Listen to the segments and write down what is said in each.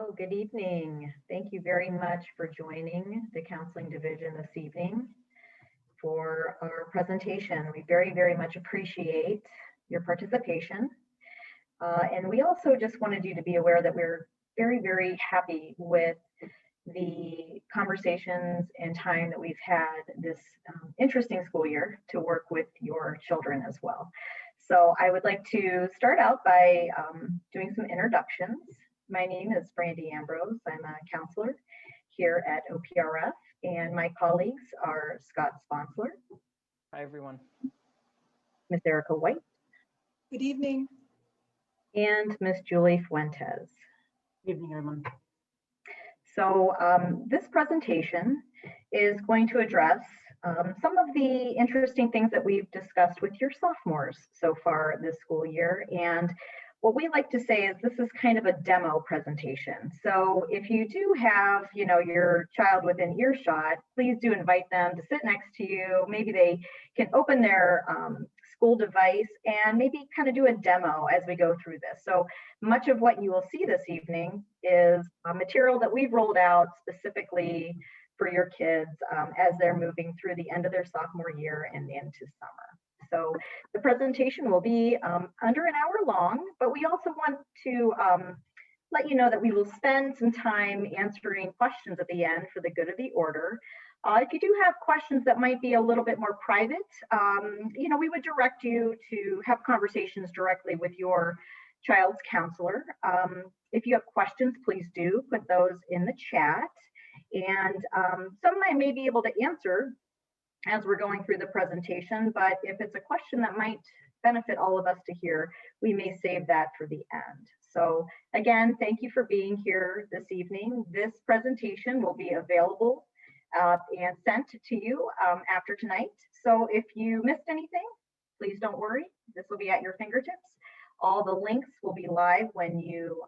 Hello, good evening. Thank you very much for joining the Counseling Division this evening for our presentation. We very much appreciate your participation. And we also just wanted you to be aware that we're very happy with the conversations and time that we've had this interesting school year to work with your children as well. So I would like to start out by doing some introductions. My name is Brandy Ambrose. I'm a counselor here at OPRF, and my colleagues are Scott Sponsler. Hi, everyone. Miss Erica White. Good evening. And Miss Julie Fuentes. Good evening, everyone. So this presentation is going to address some of the interesting things that we've discussed with your sophomores so far this school year. And what we like to say is this is kind of a demo presentation. So if you do have, your child within earshot, please do invite them to sit next to you. Maybe they can open their school device and maybe kind of do a demo as we go through this. So much of what you will see this evening is material that we've rolled out specifically for your kids as they're moving through the end of their sophomore year and into summer. So the presentation will be under an hour long, but we also want to let you know that we will spend some time answering questions at the end for the good of the order. If you do have questions that might be a little bit more private, we would direct you to have conversations directly with your child's counselor. If you have questions, please do put those in the chat. And some I may be able to answer as we're going through the presentation, but if it's a question that might benefit all of us to hear, we may save that for the end. So again, thank you for being here this evening. This presentation will be available and sent to you after tonight. So if you missed anything, please don't worry. This will be at your fingertips. All the links will be live when you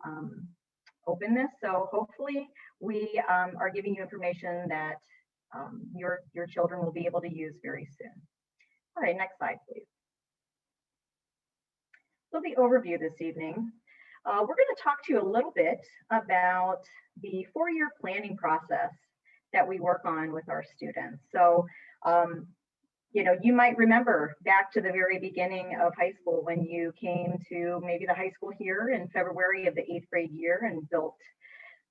open this. So hopefully we are giving you information that your children will be able to use very soon. All right, next slide, please. So the overview this evening, we're going to talk to you a little bit about the four-year planning process that we work on with our students. So, you might remember back to the very beginning of high school when you came to maybe the high school here in February of the 8th grade year and built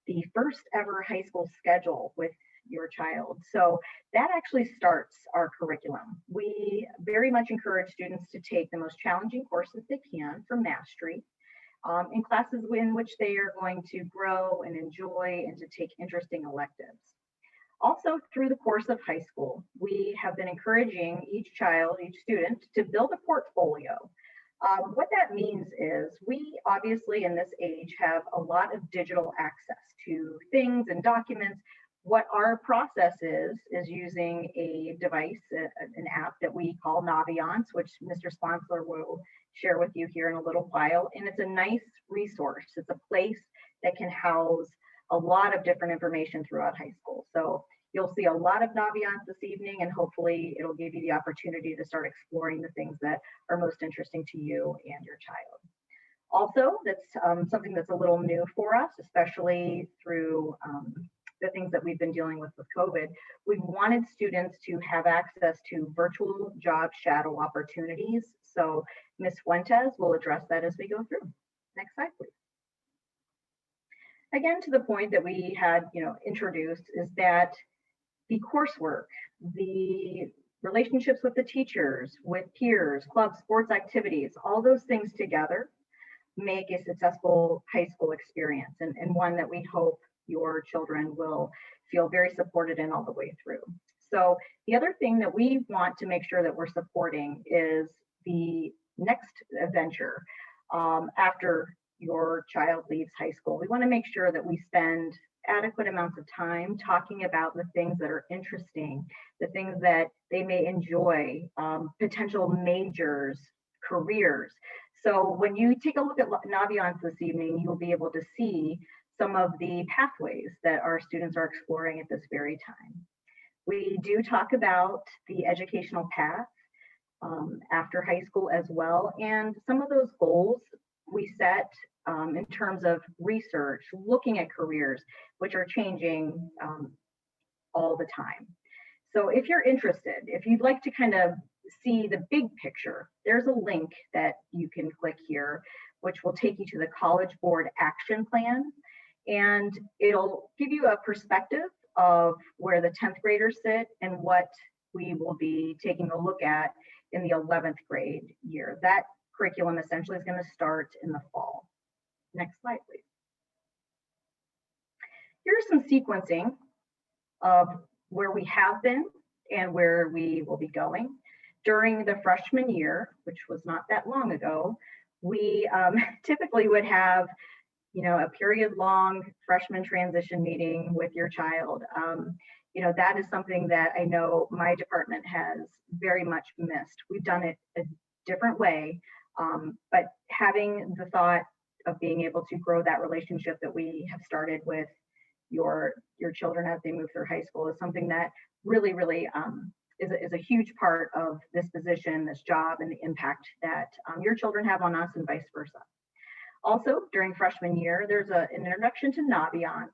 the first ever high school schedule with your child. So that actually starts our curriculum. We very much encourage students to take the most challenging courses they can for mastery in classes in which they are going to grow and enjoy and to take interesting electives. Also, through the course of high school, we have been encouraging each child, each student, to build a portfolio. What that means is we obviously in this age have a lot of digital access to things and documents. What our process is using a device, an app that we call Naviance, which Mr. Sponsler will share with you here in a little while. And it's a nice resource. It's a place that can house a lot of different information throughout high school. So you'll see a lot of Naviance this evening, and hopefully it'll give you the opportunity to start exploring the things that are most interesting to you and your child. Also, that's something that's a little new for us, especially through the things that we've been dealing with COVID. We've wanted students to have access to virtual job shadow opportunities. So Ms. Fuentes will address that as we go through. Next slide, please. Again, to the point that we had introduced is that the coursework, the relationships with the teachers, with peers, clubs, sports activities, all those things together make a successful high school experience and one that we hope your children will feel very supported in all the way through. So the other thing that we want to make sure that we're supporting is the next adventure after your child leaves high school. We want to make sure that we spend adequate amounts of time talking about the things that are interesting, the things that they may enjoy, potential majors, careers. So when you take a look at Naviance this evening, you'll be able to see some of the pathways that our students are exploring at this very time. We do talk about the educational path after high school as well, and some of those goals we set in terms of research, looking at careers, which are changing all the time. So if you're interested, if you'd like to kind of see the big picture, there's a link that you can click here, which will take you to the College Board Action Plan. And it'll give you a perspective of where the 10th graders sit and what we will be taking a look at in the 11th grade year. That curriculum essentially is going to start in the fall. Next slide, please. Here's some sequencing of where we have been and where we will be going. During the freshman year, which was not that long ago, we typically would have, you know, a period-long freshman transition meeting with your child. You know, that is something that I know my department has very much missed. We've done it a different way, but having the thought of being able to grow that relationship that we have started with your children as they move through high school is something that really is a huge part of this position, this job, and the impact that your children have on us and vice versa. Also, during freshman year, there's an introduction to Naviance,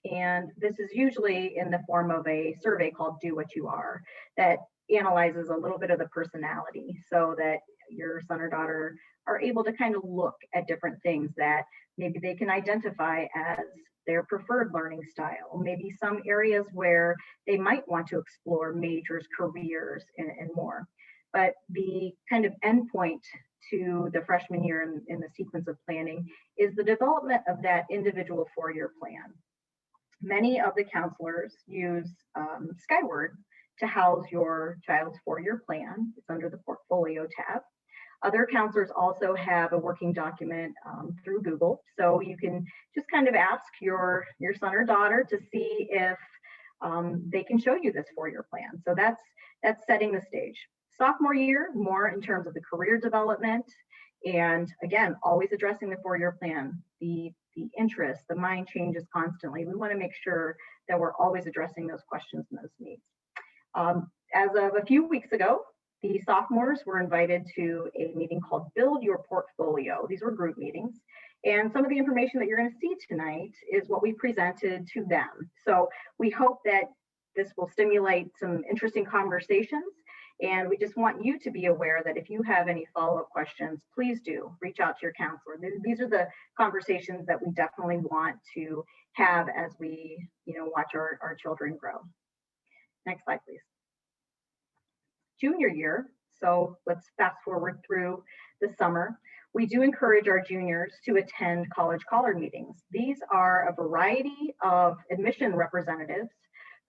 and this is usually in the form of a survey called Do What You Are that analyzes a little bit of the personality so that your son or daughter are able to kind of look at different things that maybe they can identify as their preferred learning style, maybe some areas where they might want to explore majors, careers, and more. But the kind of endpoint to the freshman year in the sequence of planning is the development of that individual four-year plan. Many of the counselors use Skyward to house your child's four-year plan. It's under the portfolio tab. Other counselors also have a working document through Google. So you can just kind of ask your son or daughter to see if they can show you this four-year plan. So that's setting the stage. Sophomore year, more in terms of the career development. And again, always addressing the four-year plan, the interest, the mind changes constantly. We want to make sure that we're always addressing those questions and those needs. As of a few weeks ago, the sophomores were invited to a meeting called Build Your Portfolio. These were group meetings. And some of the information that you're going to see tonight is what we presented to them. So we hope that this will stimulate some interesting conversations. And we just want you to be aware that if you have any follow-up questions, please do reach out to your counselor. These are the conversations that we definitely want to have as we, watch our children grow. Next slide, please. Junior year, so let's fast forward through the summer. We do encourage our juniors to attend college caller meetings. These are a variety of admission representatives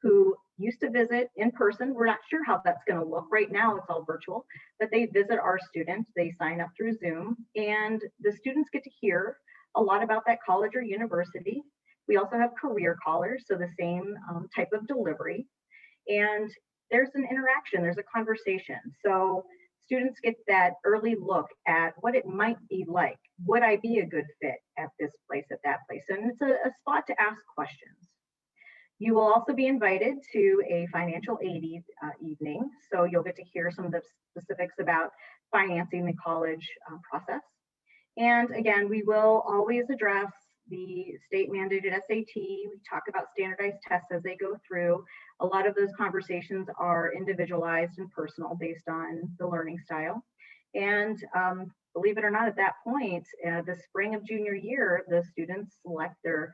who used to visit in person. We're not sure how that's going to look right now. It's all virtual, but they visit our students. They sign up through Zoom, and the students get to hear a lot about that college or university. We also have career callers, so the same type of delivery. And there's an interaction, there's a conversation. So students get that early look at what it might be like. Would I be a good fit at this place, at that place? And it's a spot to ask questions. You will also be invited to a financial aid evening. So you'll get to hear some of the specifics about financing the college process. And again, we will always address the state mandated SAT. We talk about standardized tests as they go through. A lot of those conversations are individualized and personal based on the learning style. And believe it or not, at that point, the spring of junior year, the students select their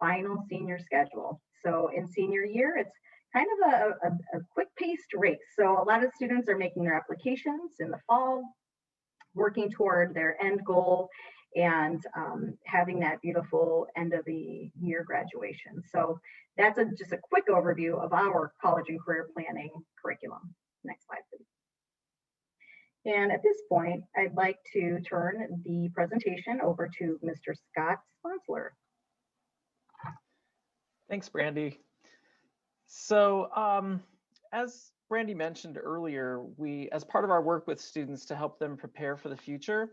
final senior schedule. So in senior year, it's kind of a quick-paced race. So a lot of students are making their applications in the fall, working toward their end goal, and having that beautiful end of the year graduation. So that's just a quick overview of our college and career planning curriculum. Next slide, please. And at this point, I'd like to turn the presentation over to Mr. Scott Sponsler. Thanks, Brandy. So as Brandy mentioned earlier, as part of our work with students to help them prepare for the future,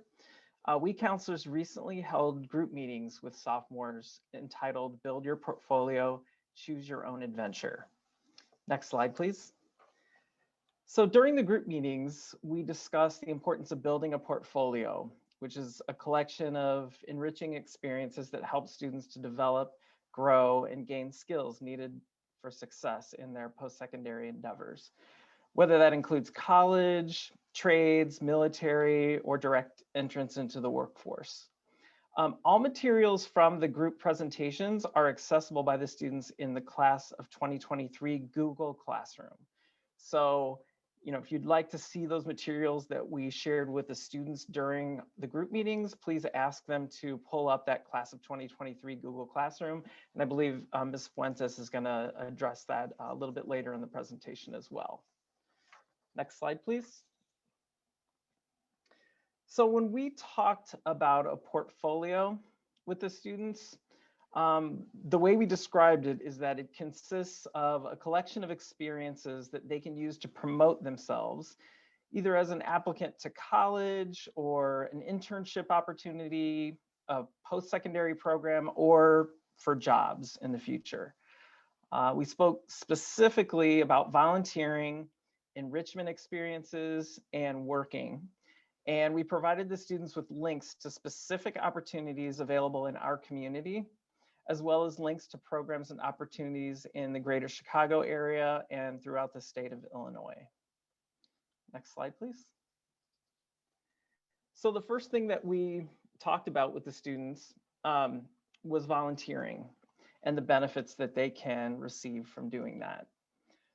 we counselors recently held group meetings with sophomores entitled Build Your Portfolio, Choose Your Own Adventure. Next slide, please. So during the group meetings, we discussed the importance of building a portfolio. which is a collection of enriching experiences that help students to develop, grow, and gain skills needed for success in their post-secondary endeavors, whether that includes college, trades, military, or direct entrance into the workforce. All materials from the group presentations are accessible by the students in the class of 2023 Google Classroom. So, if you'd like to see those materials that we shared with the students during the group meetings, please ask them to pull up that class of 2023 Google Classroom. And I believe Ms. Fuentes is going to address that a little bit later in the presentation as well. Next slide, please. So when we talked about a portfolio with the students, the way we described it is that it consists of a collection of experiences that they can use to promote themselves, either as an applicant to college or an internship opportunity, a post-secondary program, or for jobs in the future. We spoke specifically about volunteering, enrichment experiences, and working. And we provided the students with links to specific opportunities available in our community, as well as links to programs and opportunities in the greater Chicago area and throughout the state of Illinois. Next slide, please. So the first thing that we talked about with the students was volunteering and the benefits that they can receive from doing that.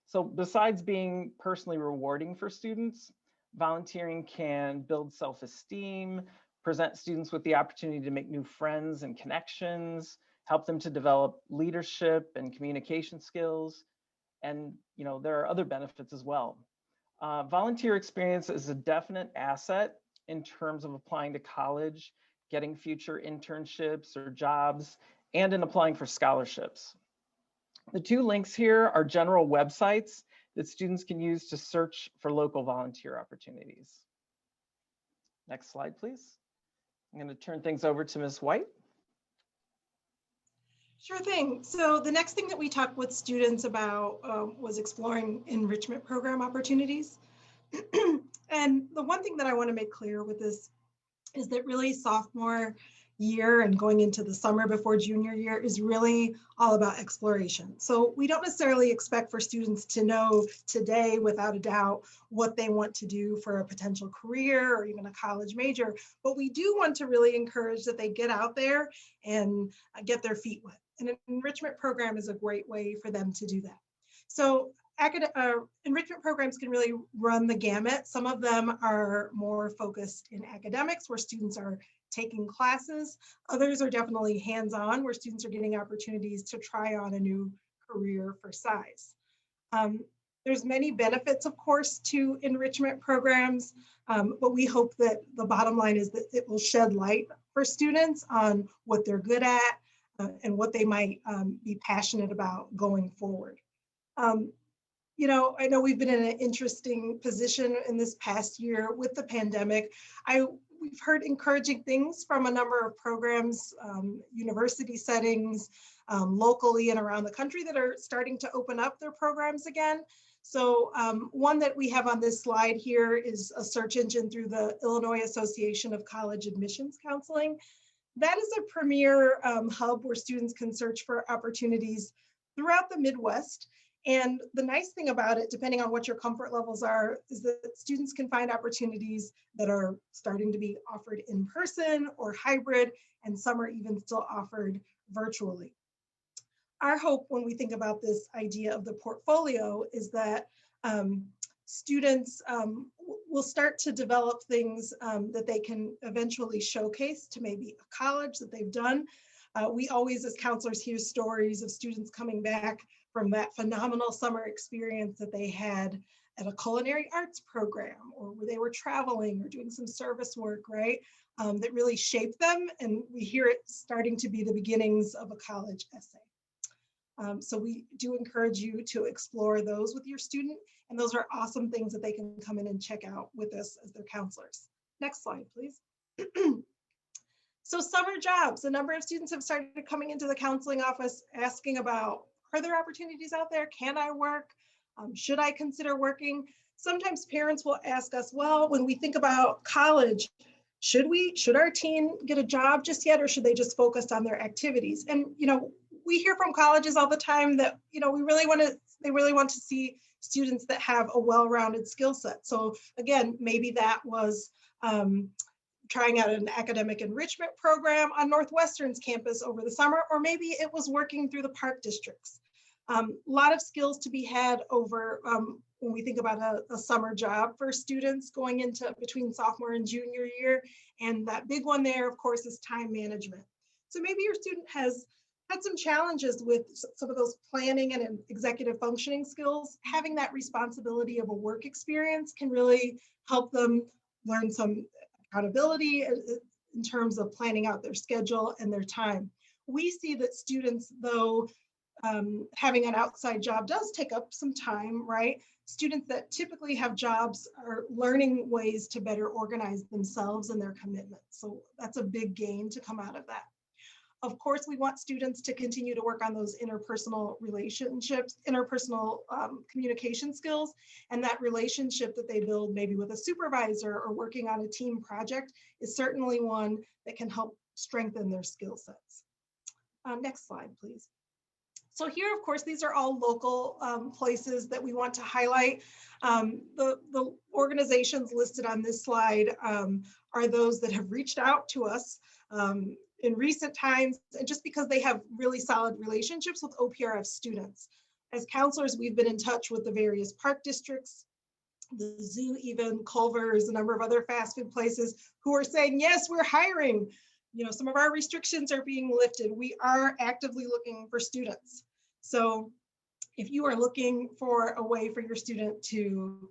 So besides being personally rewarding for students, volunteering can build self-esteem, present students with the opportunity to make new friends and connections, help them to develop leadership and communication skills. And there are other benefits as well. Volunteer experience is a definite asset in terms of applying to college, getting future internships or jobs, and in applying for scholarships. The two links here are general websites that students can use to search for local volunteer opportunities. Next slide, please. I'm going to turn things over to Ms. White. Sure thing. So the next thing that we talked with students about was exploring enrichment program opportunities. And the one thing that I want to make clear with this is that really sophomore year and going into the summer before junior year is really all about exploration. So we don't necessarily expect for students to know today without a doubt what they want to do for a potential career or even a college major, but we do want to really encourage that they get out there and get their feet wet. And an enrichment program is a great way for them to do that. So enrichment programs can really run the gamut. Some of them are more focused in academics where students are taking classes. Others are definitely hands-on where students are getting opportunities to try on a new career for size. There's many benefits, of course, to enrichment programs, but we hope that the bottom line is that it will shed light for students on what they're good at and what they might be passionate about going forward. I know we've been in an interesting position in this past year with the pandemic. We've heard encouraging things from a number of programs, university settings, locally and around the country that are starting to open up their programs again. So one that we have on this slide here is a search engine through the Illinois Association of College Admissions Counseling. That is a premier hub where students can search for opportunities throughout the Midwest. And the nice thing about it, depending on what your comfort levels are, is that students can find opportunities that are starting to be offered in person or hybrid, and some are even still offered virtually. Our hope when we think about this idea of the portfolio is that students will start to develop things that they can eventually showcase to maybe a college that they've done. We always, as counselors, hear stories of students coming back from that phenomenal summer experience that they had at a culinary arts program or where they were traveling or doing some service work, right? That really shaped them. And we hear it starting to be the beginnings of a college essay. So we do encourage you to explore those with your student. And those are awesome things that they can come in and check out with us as their counselors. Next slide, please. So summer jobs, a number of students have started coming into the counseling office asking about, are there opportunities out there? Can I work? Should I consider working? Sometimes parents will ask us, well, when we think about college, should our teen get a job just yet, or should they just focus on their activities? And, we hear from colleges all the time that, they really want to see students that have a well-rounded skill set. So again, maybe that was trying out an academic enrichment program on Northwestern's campus over the summer, or maybe it was working through the park districts. A lot of skills to be had over when we think about a summer job for students going into between sophomore and junior year. And that big one there, of course, is time management. So maybe your student has had some challenges with some of those planning and executive functioning skills. Having that responsibility of a work experience can really help them learn some accountability in terms of planning out their schedule and their time. We see that students, though, having an outside job does take up some time, right? Students that typically have jobs are learning ways to better organize themselves and their commitments. So that's a big gain to come out of that. Of course, we want students to continue to work on those interpersonal relationships, interpersonal communication skills, and that relationship that they build maybe with a supervisor or working on a team project is certainly one that can help strengthen their skill sets. Next slide, please. So here, of course, these are all local places that we want to highlight. The organizations listed on this slide are those that have reached out to us in recent times, and just because they have really solid relationships with OPRF students. As counselors, we've been in touch with the various park districts, the zoo, even Culver's, a number of other fast food places who are saying, yes, we're hiring. Some of our restrictions are being lifted. We are actively looking for students. So if you are looking for a way for your student to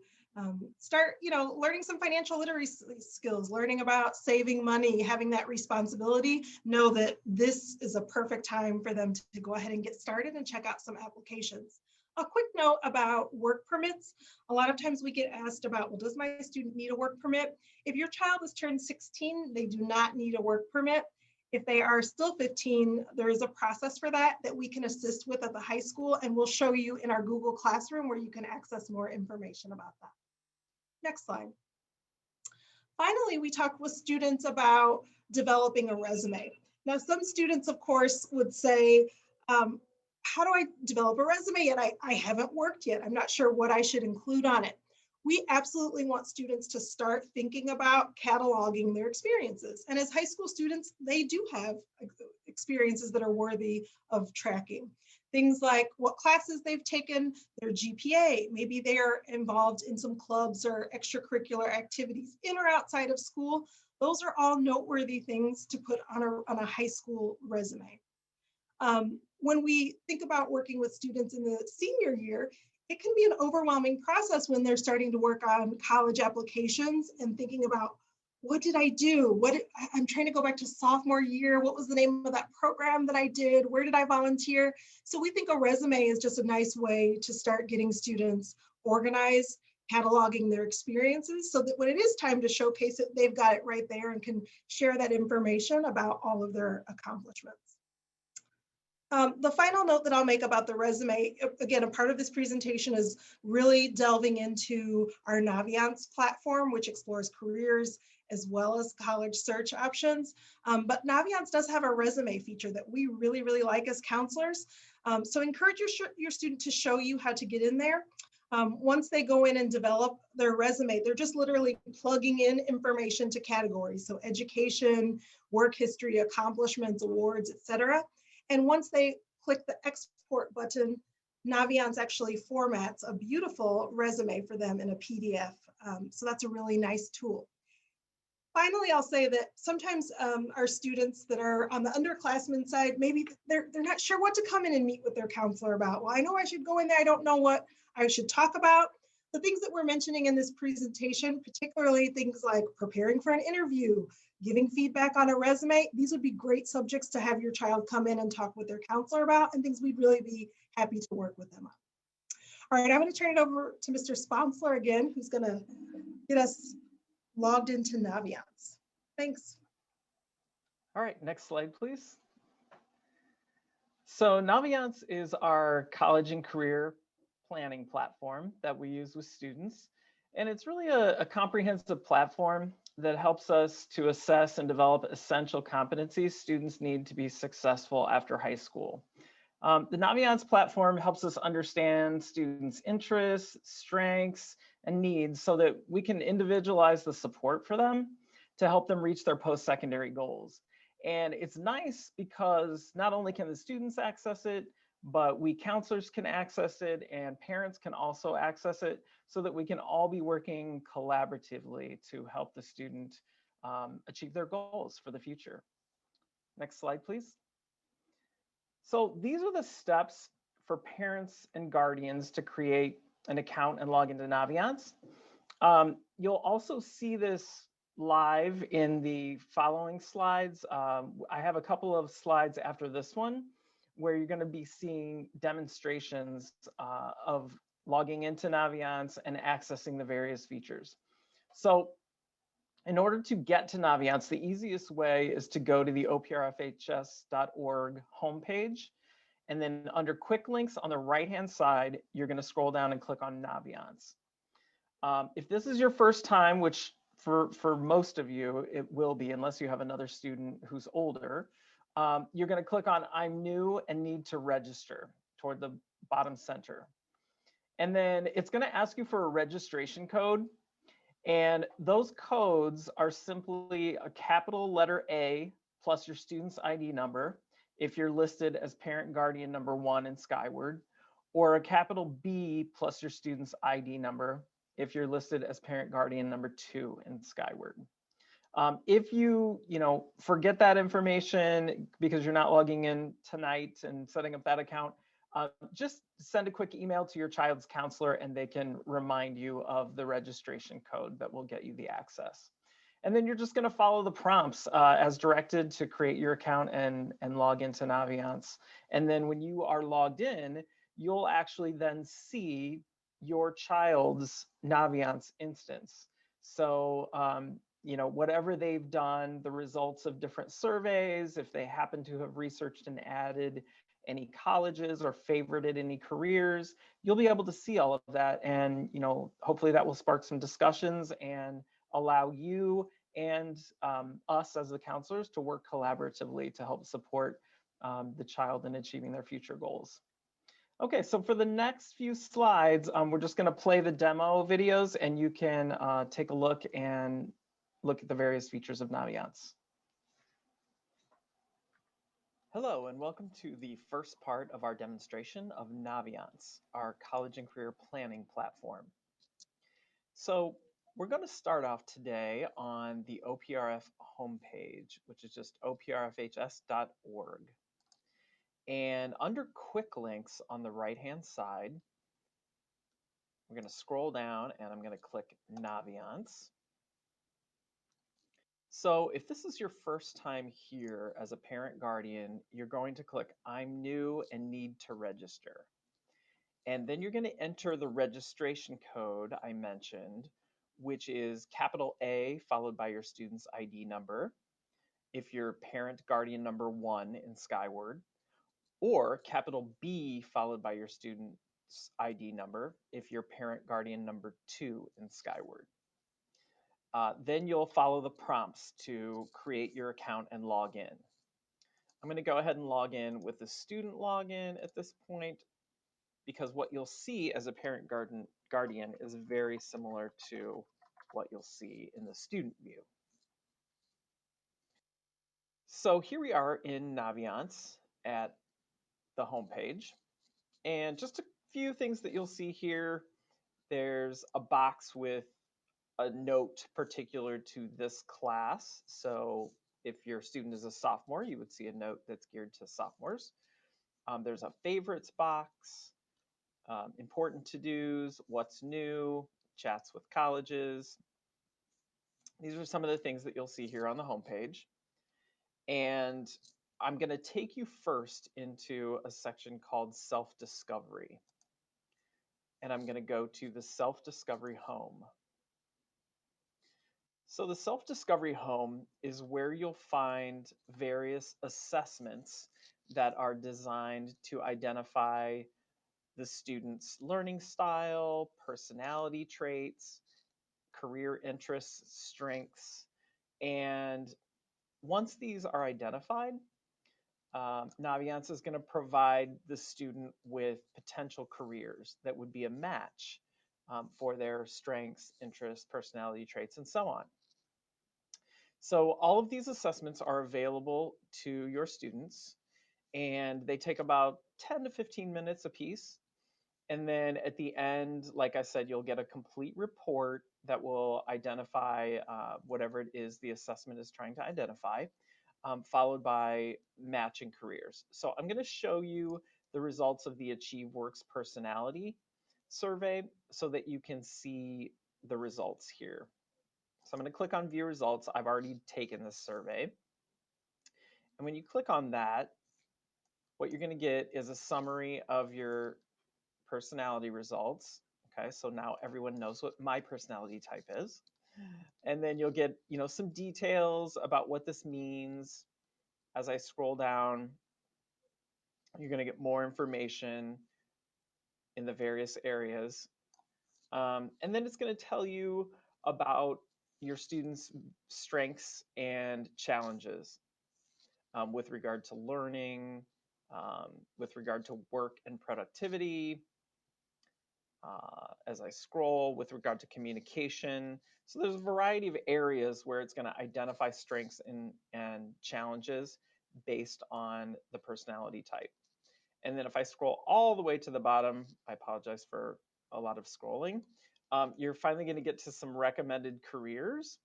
start, learning some financial literacy skills, learning about saving money, having that responsibility, know that this is a perfect time for them to go ahead and get started and check out some applications. A quick note about work permits. A lot of times we get asked about, well, does my student need a work permit? If your child has turned 16, they do not need a work permit. If they are still 15, there is a process for that we can assist with at the high school, and we'll show you in our Google Classroom where you can access more information about that. Next slide. Finally, we talked with students about developing a resume. Now, some students, of course, would say, how do I develop a resume? And I haven't worked yet. I'm not sure what I should include on it. We absolutely want students to start thinking about cataloging their experiences. And as high school students, they do have experiences that are worthy of tracking. Things like what classes they've taken, their GPA, maybe they are involved in some clubs or extracurricular activities in or outside of school. Those are all noteworthy things to put on a high school resume. When we think about working with students in the senior year, it can be an overwhelming process when they're starting to work on college applications and thinking about, what did I do? I'm trying to go back to sophomore year. What was the name of that program that I did? Where did I volunteer? So we think a resume is just a nice way to start getting students organized, cataloging their experiences, so that when it is time to showcase it, they've got it right there and can share that information about all of their accomplishments. The final note that I'll make about the resume, again, a part of this presentation is really delving into our Naviance platform, which explores careers as well as college search options. But Naviance does have a resume feature that we really, really like as counselors. So encourage your student to show you how to get in there. Once they go in and develop their resume, they're just literally plugging in information to categories. So education, work history, accomplishments, awards, etc. And once they click the export button, Naviance actually formats a beautiful resume for them in a PDF. So that's a really nice tool. Finally, I'll say that sometimes our students that are on the underclassmen side, maybe they're not sure what to come in and meet with their counselor about. Well, I know I should go in there. I don't know what I should talk about. The things that we're mentioning in this presentation, particularly things like preparing for an interview, giving feedback on a resume, these would be great subjects to have your child come in and talk with their counselor about, and things we'd really be happy to work with them on. All right, I'm going to turn it over to Mr. Sponsler again, who's going to get us logged into Naviance. Thanks. All right, next slide, please. So Naviance is our college and career planning platform that we use with students. And it's really a comprehensive platform that helps us to assess and develop essential competencies students need to be successful after high school. The Naviance platform helps us understand students' interests, strengths, and needs so that we can individualize the support for them to help them reach their post-secondary goals. And it's nice because not only can the students access it, but we counselors can access it and parents can also access it so that we can all be working collaboratively to help the student achieve their goals for the future. Next slide, please. So these are the steps for parents and guardians to create an account and log into Naviance. You'll also see this live in the following slides. I have a couple of slides after this one where you're going to be seeing demonstrations of logging into Naviance and accessing the various features. So in order to get to Naviance, the easiest way is to go to the oprfhs.org homepage. And then under quick links on the right-hand side, you're going to scroll down and click on Naviance. If this is your first time, which for most of you, it will be, unless you have another student who's older, you're going to click on I'm new and need to register toward the bottom center. And then it's going to ask you for a registration code. And those codes are simply a capital letter A plus your student's ID number if you're listed as parent guardian number 1 in Skyward, or a capital B plus your student's ID number if you're listed as parent guardian number 2 in Skyward. If you forget that information because you're not logging in tonight and setting up that account, just send a quick email to your child's counselor and they can remind you of the registration code that will get you the access. And then you're just going to follow the prompts as directed to create your account and log into Naviance. And then when you are logged in, you'll actually then see your child's Naviance instance. So, whatever they've done, the results of different surveys, if they happen to have researched and added any colleges or favorited any careers, you'll be able to see all of that. And, hopefully that will spark some discussions and allow you and us as the counselors to work collaboratively to help support the child in achieving their future goals. Okay, so for the next few slides, we're just going to play the demo videos and you can take a look and look at the various features of Naviance. Hello, and welcome to the first part of our demonstration of Naviance, our college and career planning platform. So we're going to start off today on the OPRF homepage, which is just oprfhs.org. And under quick links on the right-hand side, we're going to scroll down and I'm going to click Naviance. So if this is your first time here as a parent guardian, you're going to click I'm new and need to register. And then you're going to enter the registration code I mentioned, which is capital A followed by your student's ID number if you're parent guardian number 1 in Skyward, or capital B followed by your student's ID number if you're parent guardian number 2 in Skyward. Then you'll follow the prompts to create your account and log in. I'm going to go ahead and log in with the student login at this point, because what you'll see as a parent guardian is very similar to what you'll see in the student view. So here we are in Naviance at the homepage, and just a few things that you'll see here. There's a box with a note particular to this class. So if your student is a sophomore, you would see a note that's geared to sophomores. There's a favorites box, important to-dos, what's new, chats with colleges. These are some of the things that you'll see here on the homepage. And I'm going to take you first into a section called self-discovery. And I'm going to go to the self-discovery home. So the self-discovery home is where you'll find various assessments that are designed to identify the student's learning style, personality traits, career interests, strengths, and once these are identified, Naviance is going to provide the student with potential careers that would be a match for their strengths, interests, personality traits, and so on. So all of these assessments are available to your students, and they take about 10 to 15 minutes apiece. And then at the end, like I said, you'll get a complete report that will identify whatever it is the assessment is trying to identify, followed by matching careers. So I'm going to show you the results of the Achieve Works personality survey so that you can see the results here. So I'm going to click on View Results. I've already taken this survey. And when you click on that, what you're going to get is a summary of your personality results. Okay, so now everyone knows what my personality type is. And then you'll get, some details about what this means. As I scroll down, you're going to get more information in the various areas. And then it's going to tell you about your students' strengths and challenges with regard to learning, with regard to work and productivity, as I scroll, with regard to communication. So there's a variety of areas where it's going to identify strengths and challenges based on the personality type. And then if I scroll all the way to the bottom, I apologize for a lot of scrolling, you're finally going to get to some recommended careers.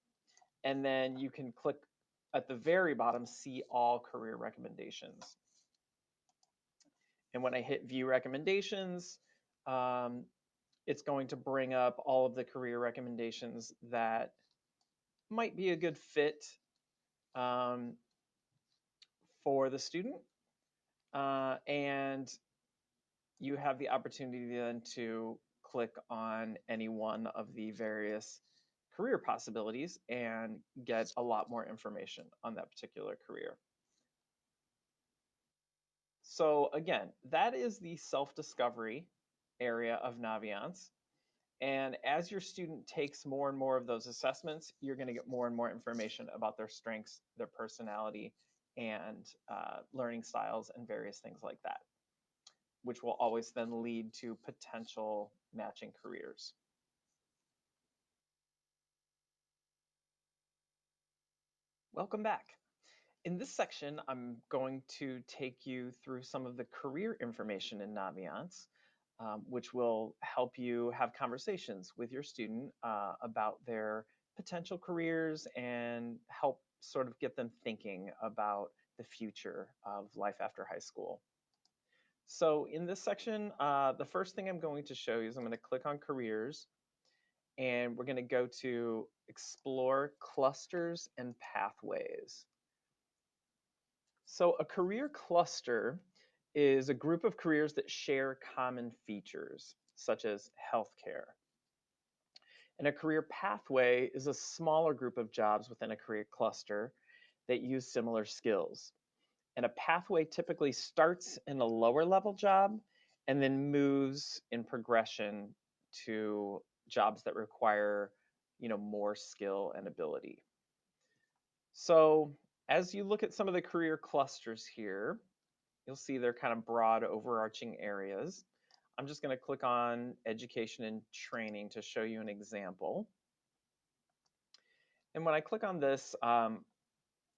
And then you can click at the very bottom, see all career recommendations. And when I hit view recommendations, it's going to bring up all of the career recommendations that might be a good fit for the student. And you have the opportunity then to click on any one of the various career possibilities and get a lot more information on that particular career. So again, that is the self-discovery area of Naviance. And as your student takes more and more of those assessments, you're going to get more and more information about their strengths, their personality, and learning styles and various things like that, which will always then lead to potential matching careers. Welcome back. In this section, I'm going to take you through some of the career information in Naviance, which will help you have conversations with your student about their potential careers and help sort of get them thinking about the future of life after high school. So in this section, the first thing I'm going to show you is I'm going to click on careers, and we're going to go to explore clusters and pathways. So a career cluster is a group of careers that share common features, such as healthcare. And a career pathway is a smaller group of jobs within a career cluster that use similar skills. And a pathway typically starts in a lower level job and then moves in progression to jobs that require, more skill and ability. So as you look at some of the career clusters here, you'll see they're kind of broad overarching areas. I'm just going to click on education and training to show you an example. And when I click on this,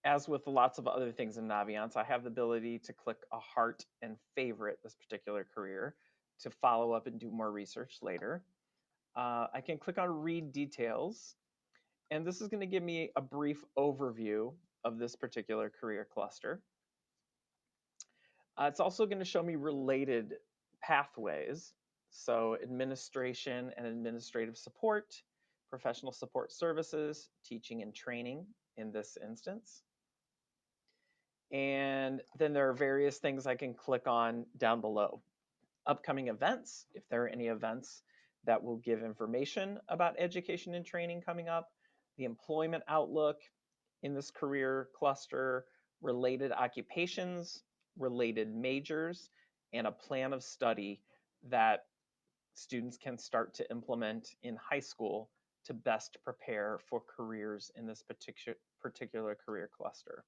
as with lots of other things in Naviance, I have the ability to click a heart and favorite this particular career to follow up and do more research later. I can click on read details, and this is going to give me a brief overview of this particular career cluster. It's also going to show me related pathways. So administration and administrative support, professional support services, teaching and training in this instance. And then there are various things I can click on down below. Upcoming events, if there are any events that will give information about education and training coming up, the employment outlook in this career cluster, related occupations, related majors, and a plan of study that students can start to implement in high school to best prepare for careers in this particular career cluster.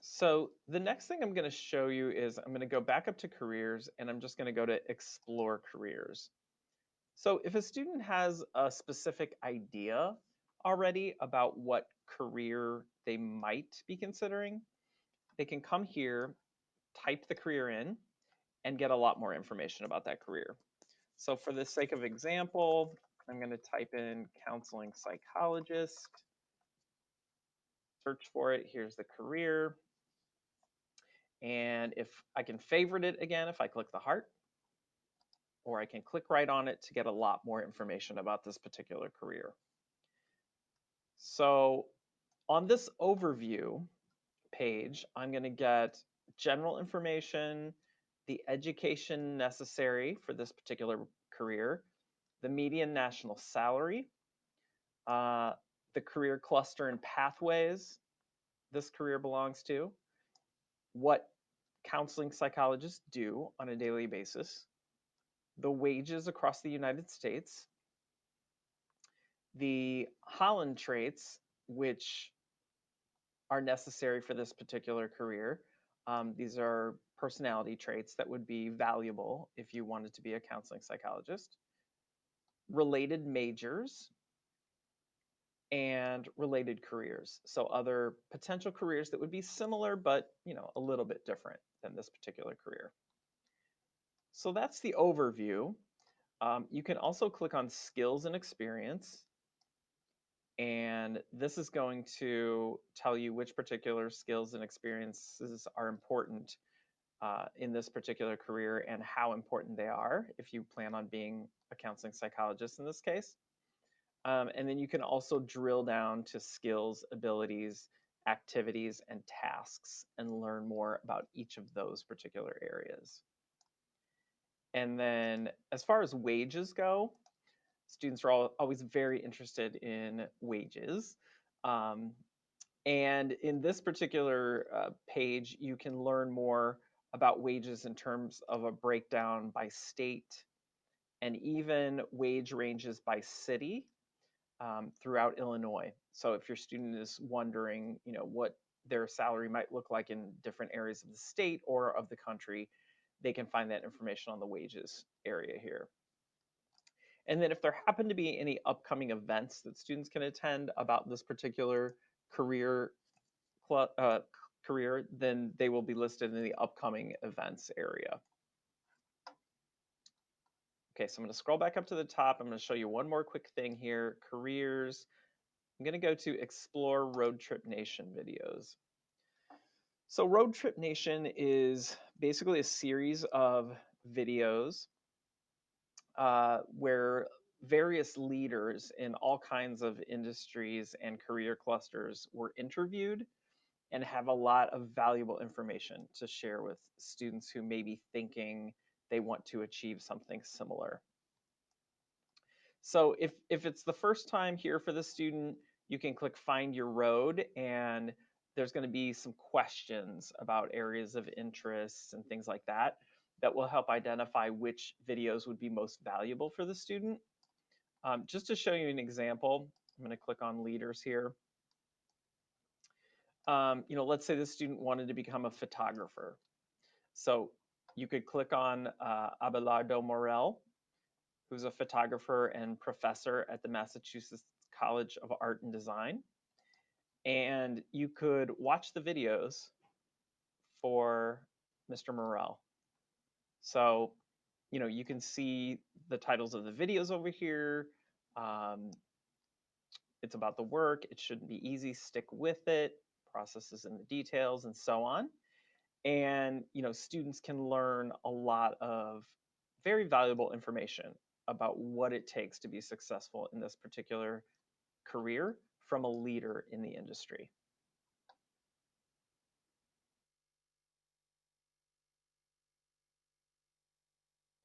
So the next thing I'm going to show you is I'm going to go back up to careers, and I'm just going to go to explore careers. So if a student has a specific idea already about what career they might be considering, they can come here, type the career in, and get a lot more information about that career. So for the sake of example, I'm going to type in counseling psychologist, search for it. Here's the career. And if I can favorite it again, if I click the heart, or I can click right on it to get a lot more information about this particular career. So on this overview page, I'm going to get general information, the education necessary for this particular career, the median national salary, the career cluster and pathways this career belongs to, what counseling psychologists do on a daily basis, the wages across the United States, the Holland traits, which are necessary for this particular career. These are personality traits that would be valuable if you wanted to be a counseling psychologist. Related majors and related careers. So other potential careers that would be similar, but a little bit different than this particular career. So that's the overview. You can also click on skills and experience. And this is going to tell you which particular skills and experiences are important in this particular career and how important they are if you plan on being a counseling psychologist in this case. And then you can also drill down to skills, abilities, activities, and tasks and learn more about each of those particular areas. And then as far as wages go, students are always very interested in wages. And in this particular page, you can learn more about wages in terms of a breakdown by state and even wage ranges by city throughout Illinois. So if your student is wondering, what their salary might look like in different areas of the state or of the country, they can find that information on the wages area here. And then if there happen to be any upcoming events that students can attend about this particular career, then they will be listed in the upcoming events area. Okay, so I'm going to scroll back up to the top. I'm going to show you one more quick thing here, careers. I'm going to go to Explore Road Trip Nation videos. So Road Trip Nation is basically a series of videos where various leaders in all kinds of industries and career clusters were interviewed and have a lot of valuable information to share with students who may be thinking they want to achieve something similar. So if it's the first time here for the student, you can click Find Your Road, and there's going to be some questions about areas of interest and things like that that will help identify which videos would be most valuable for the student. Just to show you an example, I'm going to click on leaders here. Let's say the student wanted to become a photographer. So you could click on Abelardo Morel, who's a photographer and professor at the Massachusetts College of Art and Design. And you could watch the videos for Mr. Morel. So, you can see the titles of the videos over here. It's about the work. It shouldn't be easy. Stick with it. Processes and the details and so on. And, students can learn a lot of very valuable information about what it takes to be successful in this particular career from a leader in the industry.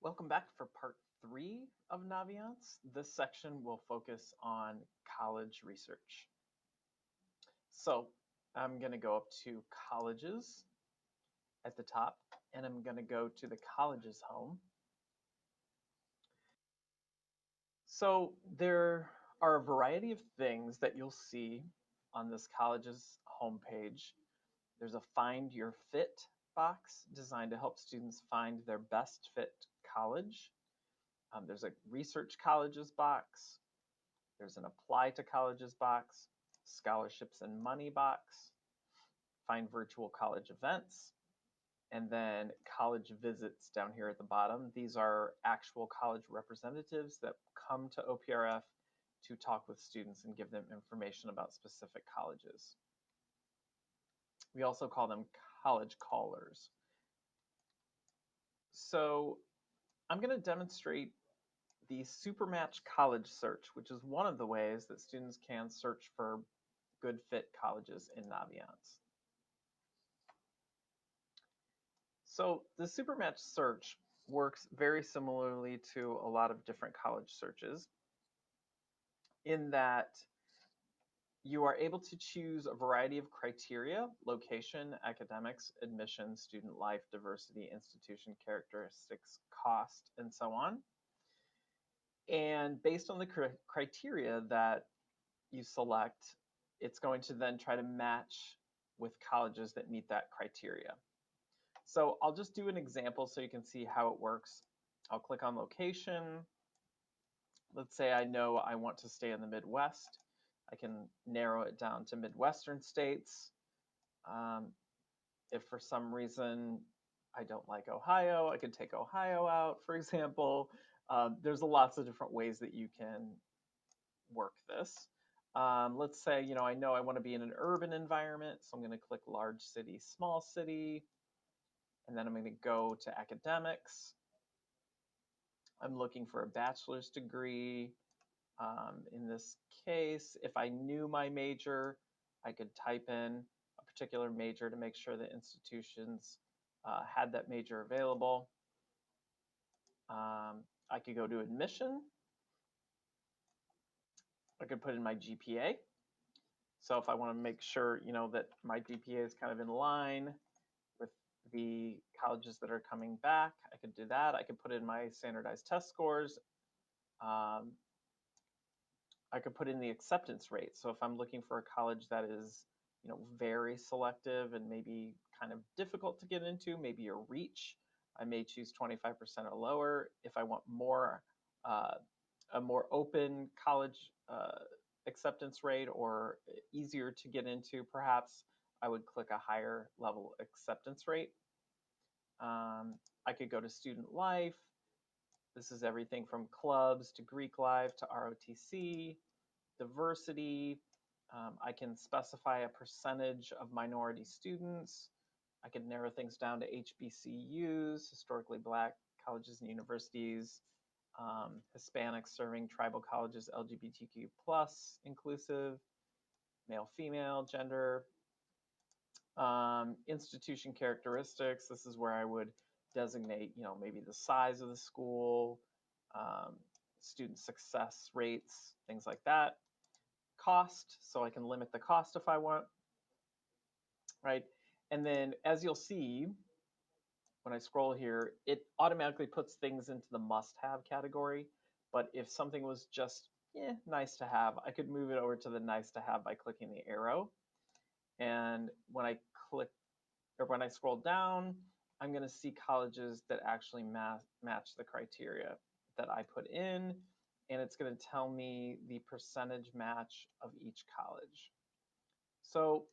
Welcome back for part 3 of Naviance. This section will focus on college research. So I'm going to go up to colleges at the top, and I'm going to go to the college's home. So there are a variety of things that you'll see on this college's homepage. There's a Find Your Fit box designed to help students find their best fit college. There's a Research Colleges box. There's an Apply to Colleges box, Scholarships and Money box, Find Virtual College Events, and then college visits down here at the bottom. These are actual college representatives that come to OPRF to talk with students and give them information about specific colleges. We also call them college callers. So I'm going to demonstrate the Supermatch College Search, which is one of the ways that students can search for good fit colleges in Naviance. So the Supermatch search works very similarly to a lot of different college searches in that you are able to choose a variety of criteria: location, academics, admission, student life, diversity, institution characteristics, cost, and so on. And based on the criteria that you select, it's going to then try to match with colleges that meet that criteria. So I'll just do an example so you can see how it works. I'll click on location. Let's say I know I want to stay in the Midwest. I can narrow it down to Midwestern states. If for some reason I don't like Ohio, I could take Ohio out, for example. There's lots of different ways that you can work this. Let's say, I know I want to be in an urban environment, so I'm going to click large city, small city, and then I'm going to go to academics. I'm looking for a bachelor's degree. In this case, if I knew my major, I could type in a particular major to make sure that institutions had that major available. I could go to admission. I could put in my GPA. So if I want to make sure, that my GPA is kind of in line with the colleges that are coming back, I could do that. I could put in my standardized test scores. I could put in the acceptance rate. So if I'm looking for a college that is, very selective and maybe kind of difficult to get into, maybe a reach, I may choose 25% or lower. If I want more, a more open college acceptance rate or easier to get into, perhaps I would click a higher level acceptance rate. I could go to student life. This is everything from clubs to Greek life to ROTC, diversity. I can specify a percentage of minority students. I could narrow things down to HBCUs, historically Black colleges and universities, Hispanics serving tribal colleges, LGBTQ plus inclusive, male, female, gender. Institution characteristics, this is where I would designate, maybe the size of the school, student success rates, things like that. Cost, so I can limit the cost if I want, right? And then as you'll see, when I scroll here, it automatically puts things into the must-have category. But if something was just nice to have, I could move it over to the nice to have by clicking the arrow. And when I scroll down, I'm going to see colleges that actually match the criteria that I put in, and it's going to tell me the percentage match of each college. So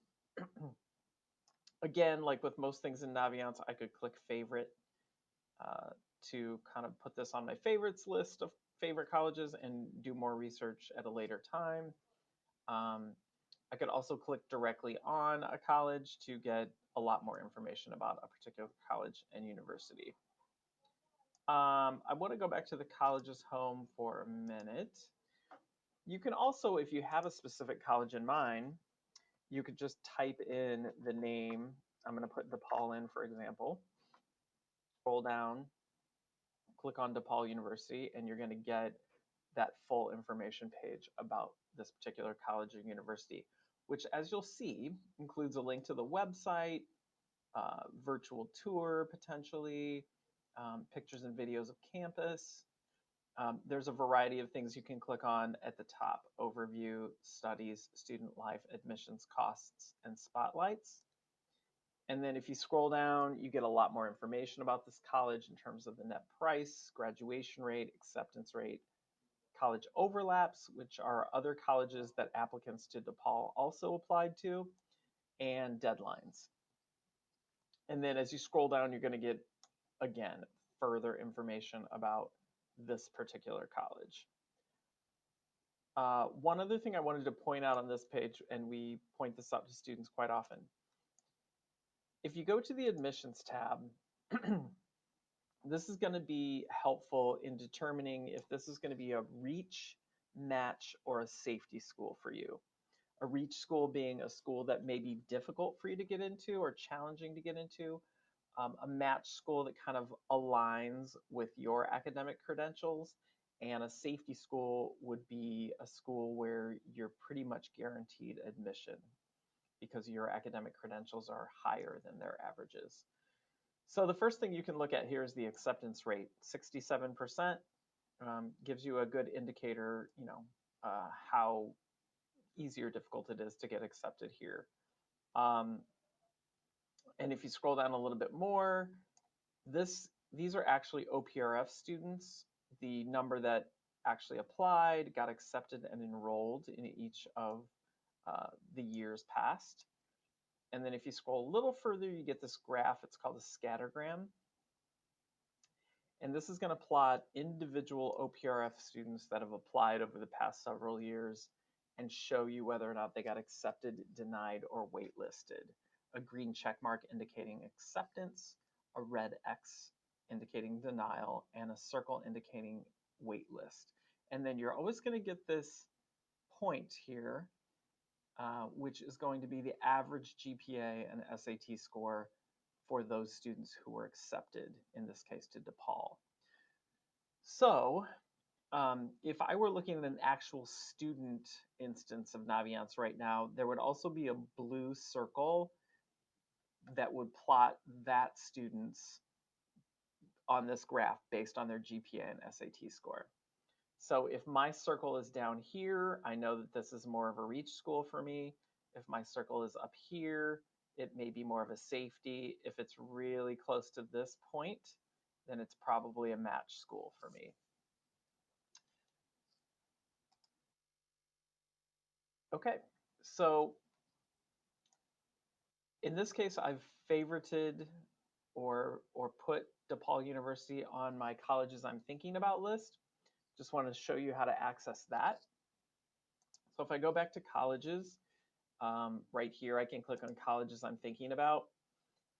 again, like with most things in Naviance, I could click favorite to kind of put this on my favorites list of favorite colleges and do more research at a later time. I could also click directly on a college to get a lot more information about a particular college and university. I want to go back to the college's home for a minute. You can also, if you have a specific college in mind, you could just type in the name. I'm going to put DePaul in, for example. Scroll down, click on DePaul University, and you're going to get that full information page about this particular college or university, which, as you'll see, includes a link to the website, virtual tour potentially, pictures and videos of campus, There's a variety of things you can click on at the top: overview, studies, student life, admissions, costs, and spotlights. And then if you scroll down, you get a lot more information about this college in terms of the net price, graduation rate, acceptance rate, college overlaps, which are other colleges that applicants to DePaul also applied to, and deadlines. And then as you scroll down, you're going to get, again, further information about this particular college. One other thing I wanted to point out on this page, and we point this out to students quite often, if you go to the admissions tab, this is going to be helpful in determining if this is going to be a reach, match, or a safety school for you. A reach school being a school that may be difficult for you to get into or challenging to get into. A match school that kind of aligns with your academic credentials, and a safety school would be a school where you're pretty much guaranteed admission because your academic credentials are higher than their averages. So the first thing you can look at here is the acceptance rate. 67% gives you a good indicator, how easy or difficult it is to get accepted here. And if you scroll down a little bit more, these are actually OPRF students, the number that actually applied, got accepted, and enrolled in each of the years past. And then if you scroll a little further, you get this graph. It's called a scattergram. And this is going to plot individual OPRF students that have applied over the past several years and show you whether or not they got accepted, denied, or waitlisted. A green check mark indicating acceptance, a red X indicating denial, and a circle indicating waitlist. And then you're always going to get this point here, which is going to be the average GPA and SAT score for those students who were accepted, in this case to DePaul. So if I were looking at an actual student instance of Naviance right now, there would also be a blue circle that would plot that students on this graph based on their GPA and SAT score. So if my circle is down here, I know that this is more of a reach school for me. If my circle is up here, it may be more of a safety. If it's really close to this point, then it's probably a match school for me. Okay, so in this case, I've favorited or put DePaul University on my colleges I'm thinking about list. Just want to show you how to access that. So if I go back to colleges, right here, I can click on colleges I'm thinking about,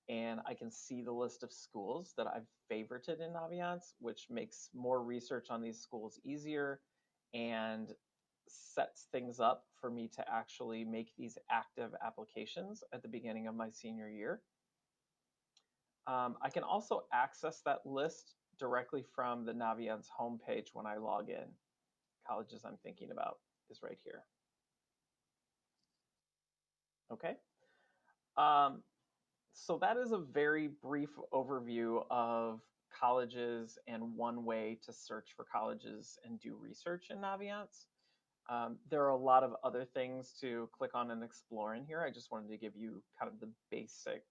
and I can see the list of schools that I've favorited in Naviance, which makes more research on these schools easier and sets things up for me to actually make these active applications at the beginning of my senior year. I can also access that list directly from the Naviance homepage when I log in. Colleges I'm thinking about is right here. Okay. So that is a very brief overview of colleges and one way to search for colleges and do research in Naviance. There are a lot of other things to click on and explore in here. I just wanted to give you kind of the basic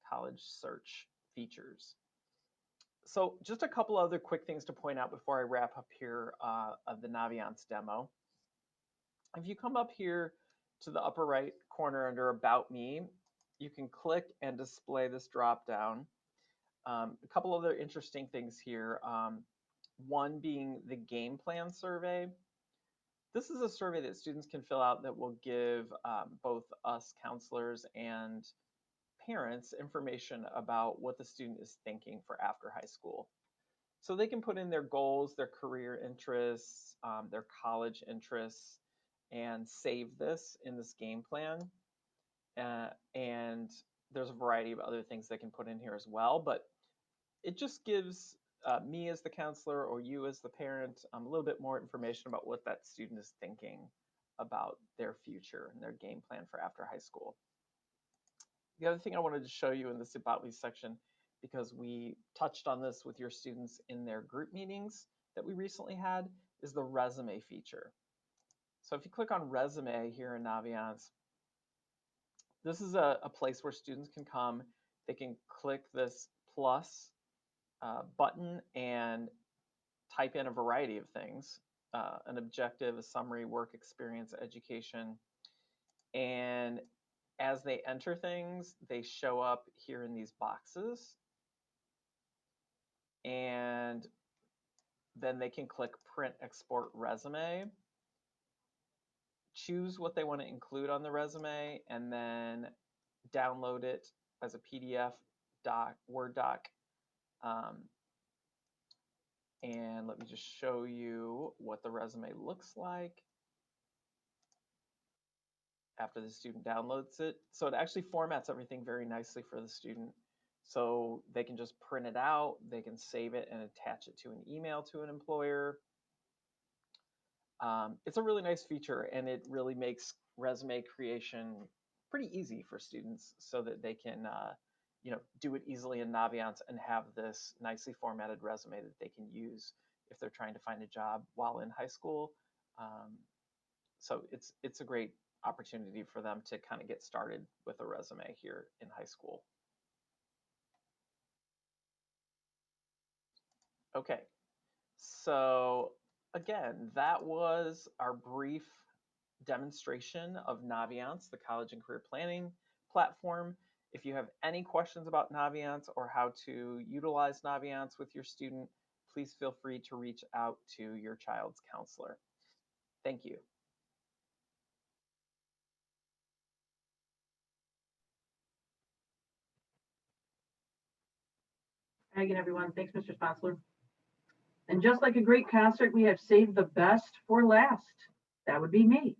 college search features. So just a couple other quick things to point out before I wrap up here of the Naviance demo. If you come up here to the upper right corner under About Me, you can click and display this drop down. A couple other interesting things here. One being the game plan survey. This is a survey that students can fill out that will give both us counselors and parents information about what the student is thinking for after high school. So they can put in their goals, their career interests, their college interests, and save this in this game plan. And there's a variety of other things they can put in here as well, but it just gives me as the counselor or you as the parent a little bit more information about what that student is thinking about their future and their game plan for after high school. The other thing I wanted to show you in this About Me section, because we touched on this with your students in their group meetings that we recently had is the resume feature. So if you click on resume here in Naviance, this is a place where students can come. They can click this plus button and type in a variety of things, an objective, a summary, work experience, education. And as they enter things, they show up here in these boxes. And then they can click print export resume, choose what they want to include on the resume, and then download it as a PDF doc, Word doc. And let me just show you what the resume looks like after the student downloads it. So it actually formats everything very nicely for the student. So they can just print it out, they can save it and attach it to an email to an employer. It's a really nice feature, and it really makes resume creation pretty easy for students so that they can do it easily in Naviance and have this nicely formatted resume that they can use if they're trying to find a job while in high school. So it's a great opportunity for them to kind of get started with a resume here in high school. Okay, so again, that was our brief demonstration of Naviance, the college and career planning platform. If you have any questions about Naviance or how to utilize Naviance with your student, please feel free to reach out to your child's counselor. Thank you. Hi again, everyone. Thanks, Mr. Sponsler. And just like a great concert, we have saved the best for last. That would be me.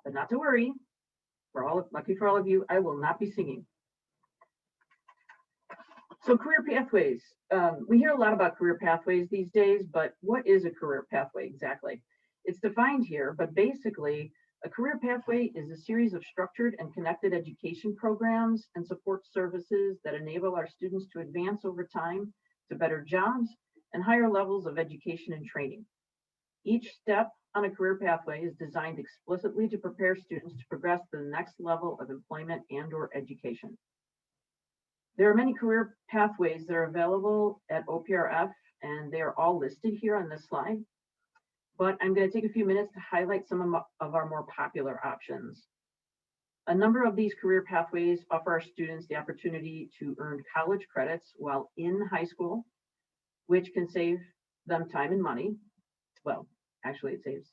But not to worry. Lucky for all of you, I will not be singing. So career pathways. We hear a lot about career pathways these days, but what is a career pathway exactly? It's defined here, but basically, a career pathway is a series of structured and connected education programs and support services that enable our students to advance over time to better jobs and higher levels of education and training. Each step on a career pathway is designed explicitly to prepare students to progress to the next level of employment and/or education. There are many career pathways that are available at OPRF, and they are all listed here on this slide. But I'm going to take a few minutes to highlight some of our more popular options. A number of these career pathways offer our students the opportunity to earn college credits while in high school, which can save them time and money. Well, actually, it saves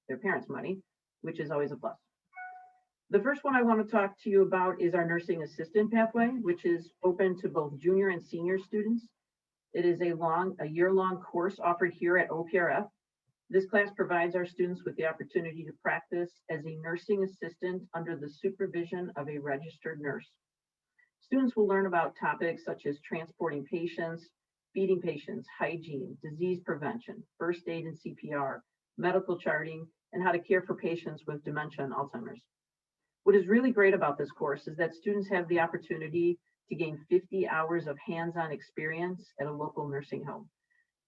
their parents money, which is always a plus. The first one I want to talk to you about is our nursing assistant pathway, which is open to both junior and senior students. It is a year-long course offered here at OPRF. This class provides our students with the opportunity to practice as a nursing assistant under the supervision of a registered nurse. Students will learn about topics such as transporting patients, feeding patients, hygiene, disease prevention, first aid and CPR, medical charting, and how to care for patients with dementia and Alzheimer's. What is really great about this course is that students have the opportunity to gain 50 hours of hands-on experience at a local nursing home.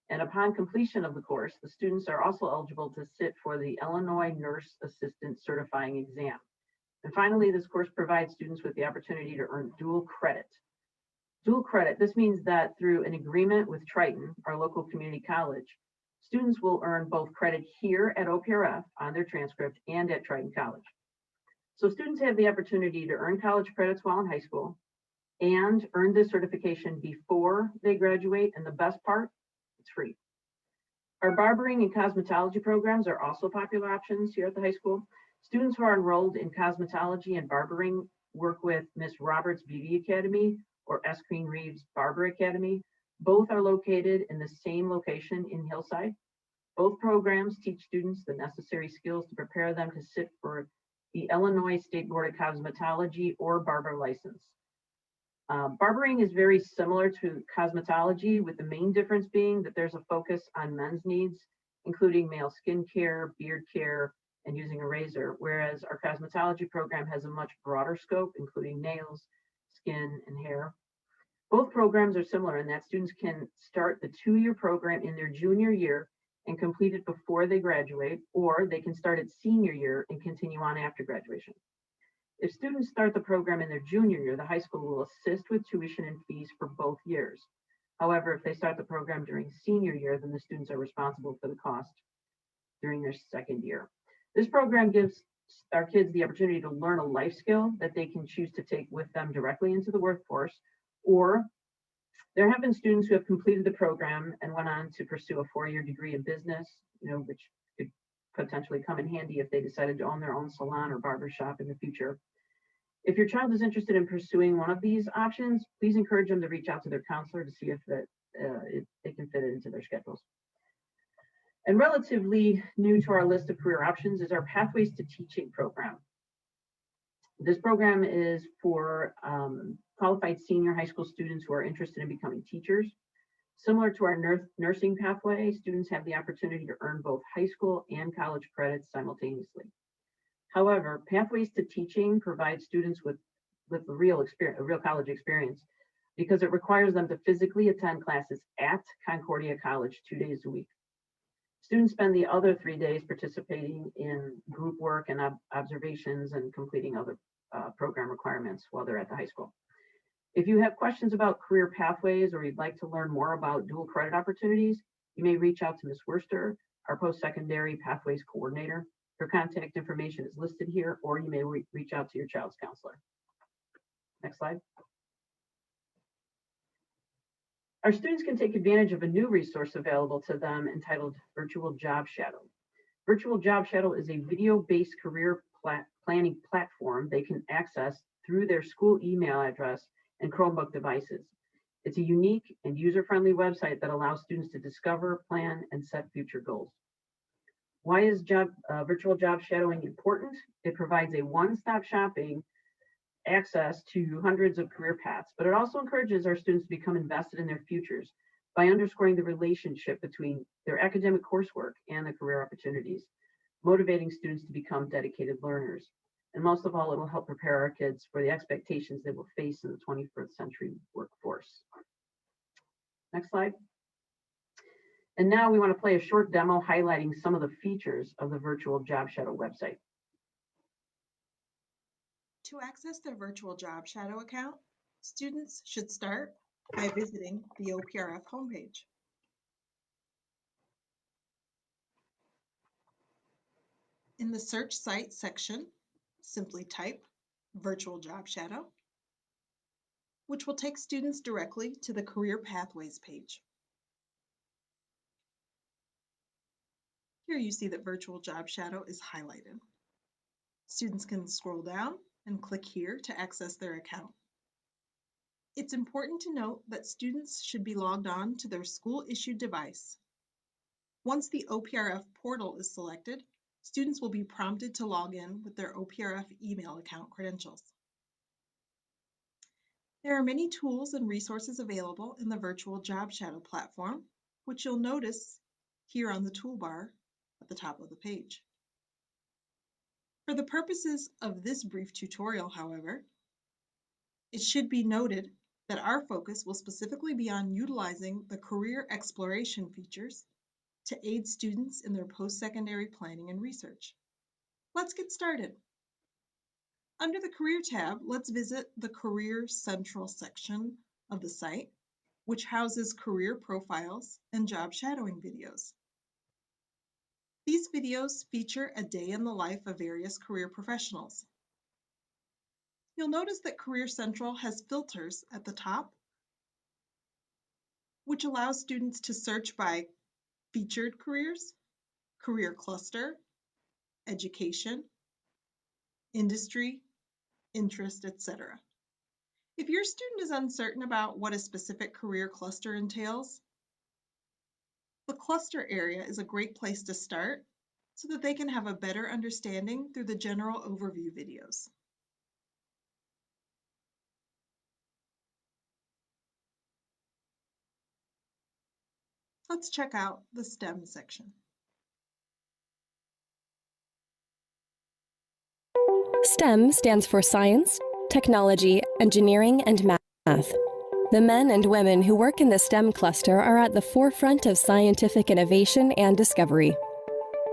And upon completion of the course, the students are also eligible to sit for the Illinois Nurse Assistant Certifying Exam. And finally, this course provides students with the opportunity to earn dual credit. Dual credit, this means that through an agreement with Triton, our local community college, students will earn both credit here at OPRF on their transcript and at Triton College. So students have the opportunity to earn college credits while in high school and earn this certification before they graduate, and the best part, it's free. Our barbering and cosmetology programs are also popular options here at the high school. Students who are enrolled in cosmetology and barbering work with Miss Roberts Beauty Academy or S. Green Reeves Barber Academy. Both are located in the same location in Hillside. Both programs teach students the necessary skills to prepare them to sit for the Illinois State Board of Cosmetology or barber license. Barbering is very similar to cosmetology, with the main difference being that there's a focus on men's needs, including male skin care, beard care, and using a razor, whereas our cosmetology program has a much broader scope, including nails, skin, and hair. Both programs are similar in that students can start the 2-year program in their junior year and complete it before they graduate, or they can start at senior year and continue on after graduation. If students start the program in their junior year, the high school will assist with tuition and fees for both years. However, if they start the program during senior year, then the students are responsible for the cost during their second year. This program gives our kids the opportunity to learn a life skill that they can choose to take with them directly into the workforce, or there have been students who have completed the program and went on to pursue a 4-year degree in business, which could potentially come in handy if they decided to own their own salon or barber shop in the future. If your child is interested in pursuing one of these options, please encourage them to reach out to their counselor to see if they can fit it into their schedules. And relatively new to our list of career options is our Pathways to Teaching program. This program is for qualified senior high school students who are interested in becoming teachers. Similar to our nursing pathway, students have the opportunity to earn both high school and college credits simultaneously. However, Pathways to Teaching provides students with a real college experience because it requires them to physically attend classes at Concordia College 2 days a week. Students spend the other 3 days participating in group work and observations and completing other program requirements while they're at the high school. If you have questions about career pathways or you'd like to learn more about dual credit opportunities, you may reach out to Ms. Worster, our post-secondary pathways coordinator. Her contact information is listed here, or you may reach out to your child's counselor. Next slide. Our students can take advantage of a new resource available to them entitled Virtual Job Shadow. Virtual Job Shadow is a video-based career planning platform they can access through their school email address and Chromebook devices. It's a unique and user-friendly website that allows students to discover, plan, and set future goals. Why is virtual job shadowing important? It provides a one-stop shopping access to hundreds of career paths, but it also encourages our students to become invested in their futures by underscoring the relationship between their academic coursework and the career opportunities, motivating students to become dedicated learners. And most of all, it will help prepare our kids for the expectations they will face in the 21st century workforce. Next slide. And now we want to play a short demo highlighting some of the features of the Virtual Job Shadow website. To access their Virtual Job Shadow account, students should start by visiting the OPRF homepage. In the Search Site section, simply type Virtual Job Shadow, which will take students directly to the Career Pathways page. Here you see that Virtual Job Shadow is highlighted. Students can scroll down and click here to access their account. It's important to note that students should be logged on to their school-issued device. Once the OPRF portal is selected, students will be prompted to log in with their OPRF email account credentials. There are many tools and resources available in the Virtual Job Shadow platform, which you'll notice here on the toolbar at the top of the page. For the purposes of this brief tutorial, however, it should be noted that our focus will specifically be on utilizing the career exploration features to aid students in their post-secondary planning and research. Let's get started. Under the Career tab, let's visit the Career Central section of the site, which houses career profiles and job shadowing videos. These videos feature a day in the life of various career professionals. You'll notice that Career Central has filters at the top, which allows students to search by featured careers, career cluster, education, industry, interest, etc. If your student is uncertain about what a specific career cluster entails, the cluster area is a great place to start so that they can have a better understanding through the general overview videos. Let's check out the STEM section. STEM stands for science, technology, engineering, and math. The men and women who work in the STEM cluster are at the forefront of scientific innovation and discovery.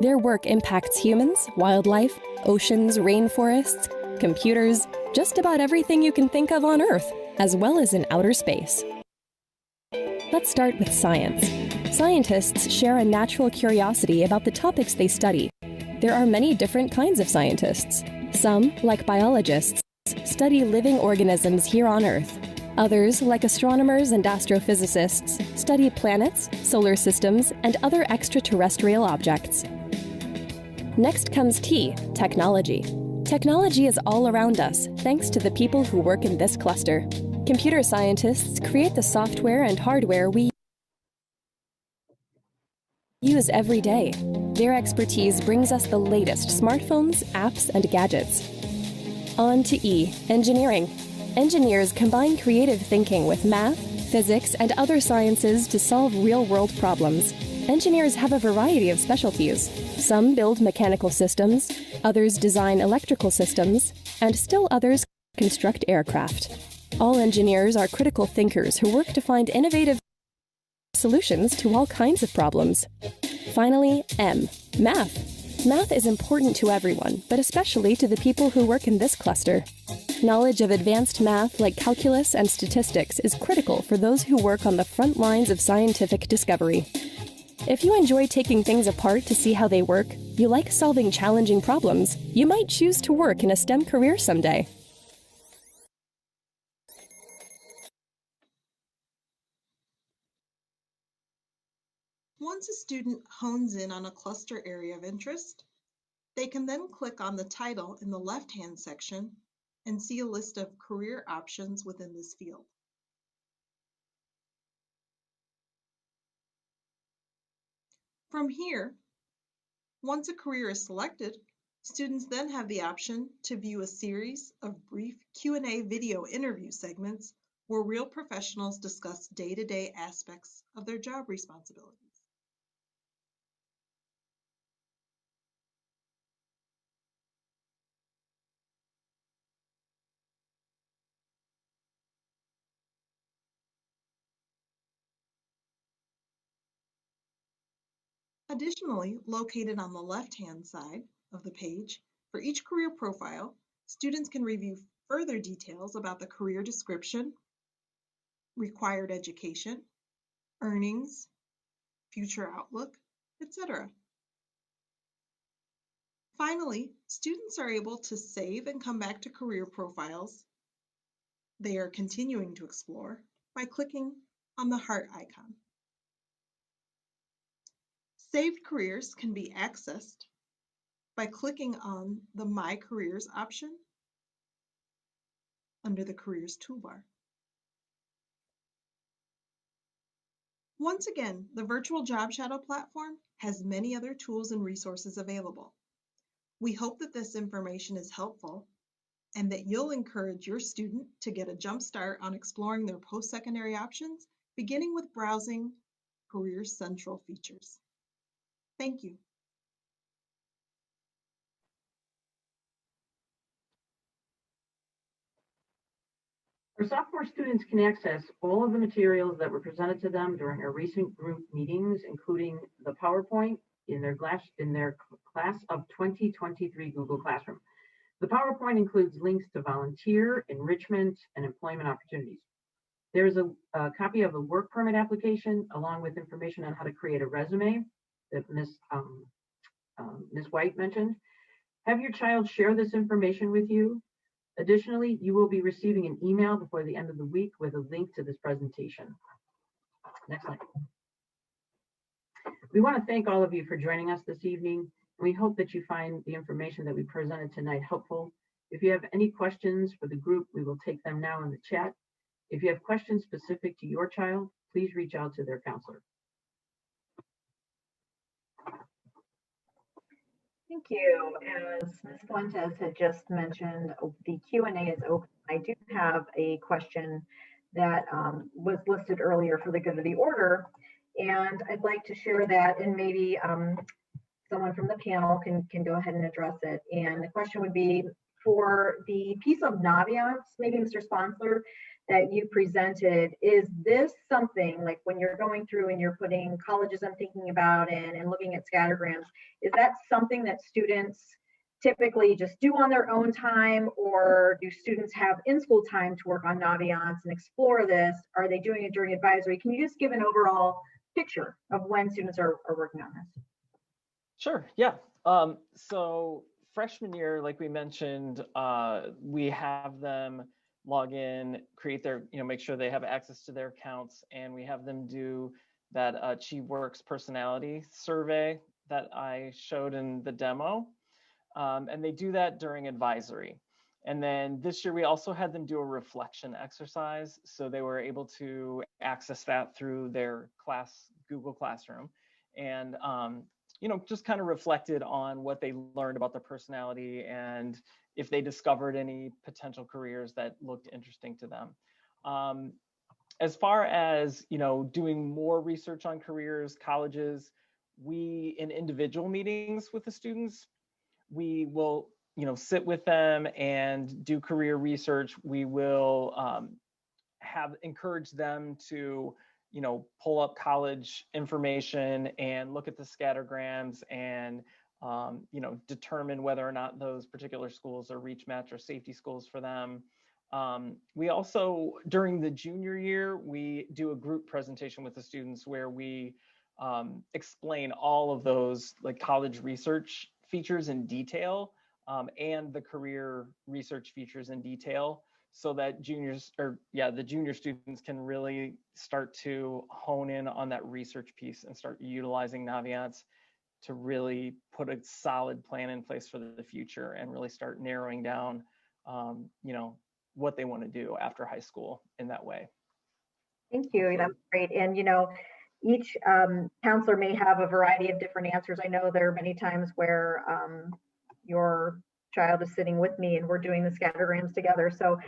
Their work impacts humans, wildlife, oceans, rainforests, computers, just about everything you can think of on Earth, as well as in outer space. Let's start with science. Scientists share a natural curiosity about the topics they study. There are many different kinds of scientists. Some, like biologists, study living organisms here on Earth. Others, like astronomers and astrophysicists, study planets, solar systems, and other extraterrestrial objects. Next comes T, technology. Technology is all around us, thanks to the people who work in this cluster. Computer scientists create the software and hardware we use every day. Their expertise brings us the latest smartphones, apps, and gadgets. On to E, engineering. Engineers combine creative thinking with math, physics, and other sciences to solve real-world problems. Engineers have a variety of specialties. Some build mechanical systems, others design electrical systems, and still others construct aircraft. All engineers are critical thinkers who work to find innovative solutions to all kinds of problems. Finally, M, math. Math is important to everyone, but especially to the people who work in this cluster. Knowledge of advanced math like calculus and statistics is critical for those who work on the front lines of scientific discovery. If you enjoy taking things apart to see how they work, you like solving challenging problems, you might choose to work in a STEM career someday. Once a student hones in on a cluster area of interest, they can then click on the title in the left-hand section and see a list of career options within this field. From here, once a career is selected, students then have the option to view a series of brief Q&A video interview segments where real professionals discuss day-to-day aspects of their job responsibilities. Additionally, located on the left-hand side of the page, for each career profile, students can review further details about the career description, required education, earnings, future outlook, etc. Finally, students are able to save and come back to career profiles they are continuing to explore by clicking on the heart icon. Saved careers can be accessed by clicking on the My Careers option under the Careers toolbar. Once again, the Virtual Job Shadow platform has many other tools and resources available. We hope that this information is helpful and that you'll encourage your student to get a jump start on exploring their post-secondary options, beginning with browsing Career Central features. Thank you. Our sophomore students can access all of the materials that were presented to them during our recent group meetings, including the PowerPoint in their class of 2023 Google Classroom. The PowerPoint includes links to volunteer, enrichment, and employment opportunities. There's a copy of the work permit application, along with information on how to create a resume that Ms. White mentioned. Have your child share this information with you. Additionally, you will be receiving an email before the end of the week with a link to this presentation. Next slide. We want to thank all of you for joining us this evening. We hope that you find the information that we presented tonight helpful. If you have any questions for the group, we will take them now in the chat. If you have questions specific to your child, please reach out to their counselor. Thank you. As Ms. Fuentes had just mentioned, the Q&A is open. I do have a question that was listed earlier for the good of the order, and I'd like to share that, and maybe someone from the panel can go ahead and address it. And the question would be, for the piece of Naviance, maybe Mr. Sponsor, that you presented, is this something like when you're going through and you're putting colleges I'm thinking about and looking at scattergrams, is that something that students typically just do on their own time, or do students have in-school time to work on Naviance and explore this? Are they doing it during advisory? Can you just give an overall picture of when students are working on this? Sure, yeah. So freshman year, like we mentioned, we have them log in, create their, make sure they have access to their accounts, and we have them do that AchieveWorks personality survey that I showed in the demo. And they do that during advisory. And then this year we also had them do a reflection exercise. So they were able to access that through their Google Classroom, and just kind of reflected on what they learned about their personality and if they discovered any potential careers that looked interesting to them. As far as, doing more research on careers, colleges, we, in individual meetings with the students, we will, sit with them and do career research. We will encourage them to, pull up college information and look at the scattergrams and, determine whether or not those particular schools are reach match or safety schools for them. We also, during the junior year, we do a group presentation with the students where we explain all of those like college research features in detail, and the career research features in detail, so that the junior students can really start to hone in on that research piece and start utilizing Naviance to really put a solid plan in place for the future and really start narrowing down, what they want to do after high school in that way. Thank you. That's great. And, each counselor may have a variety of different answers. I know there are many times where your child is sitting with me and we're doing the scattergrams together. So,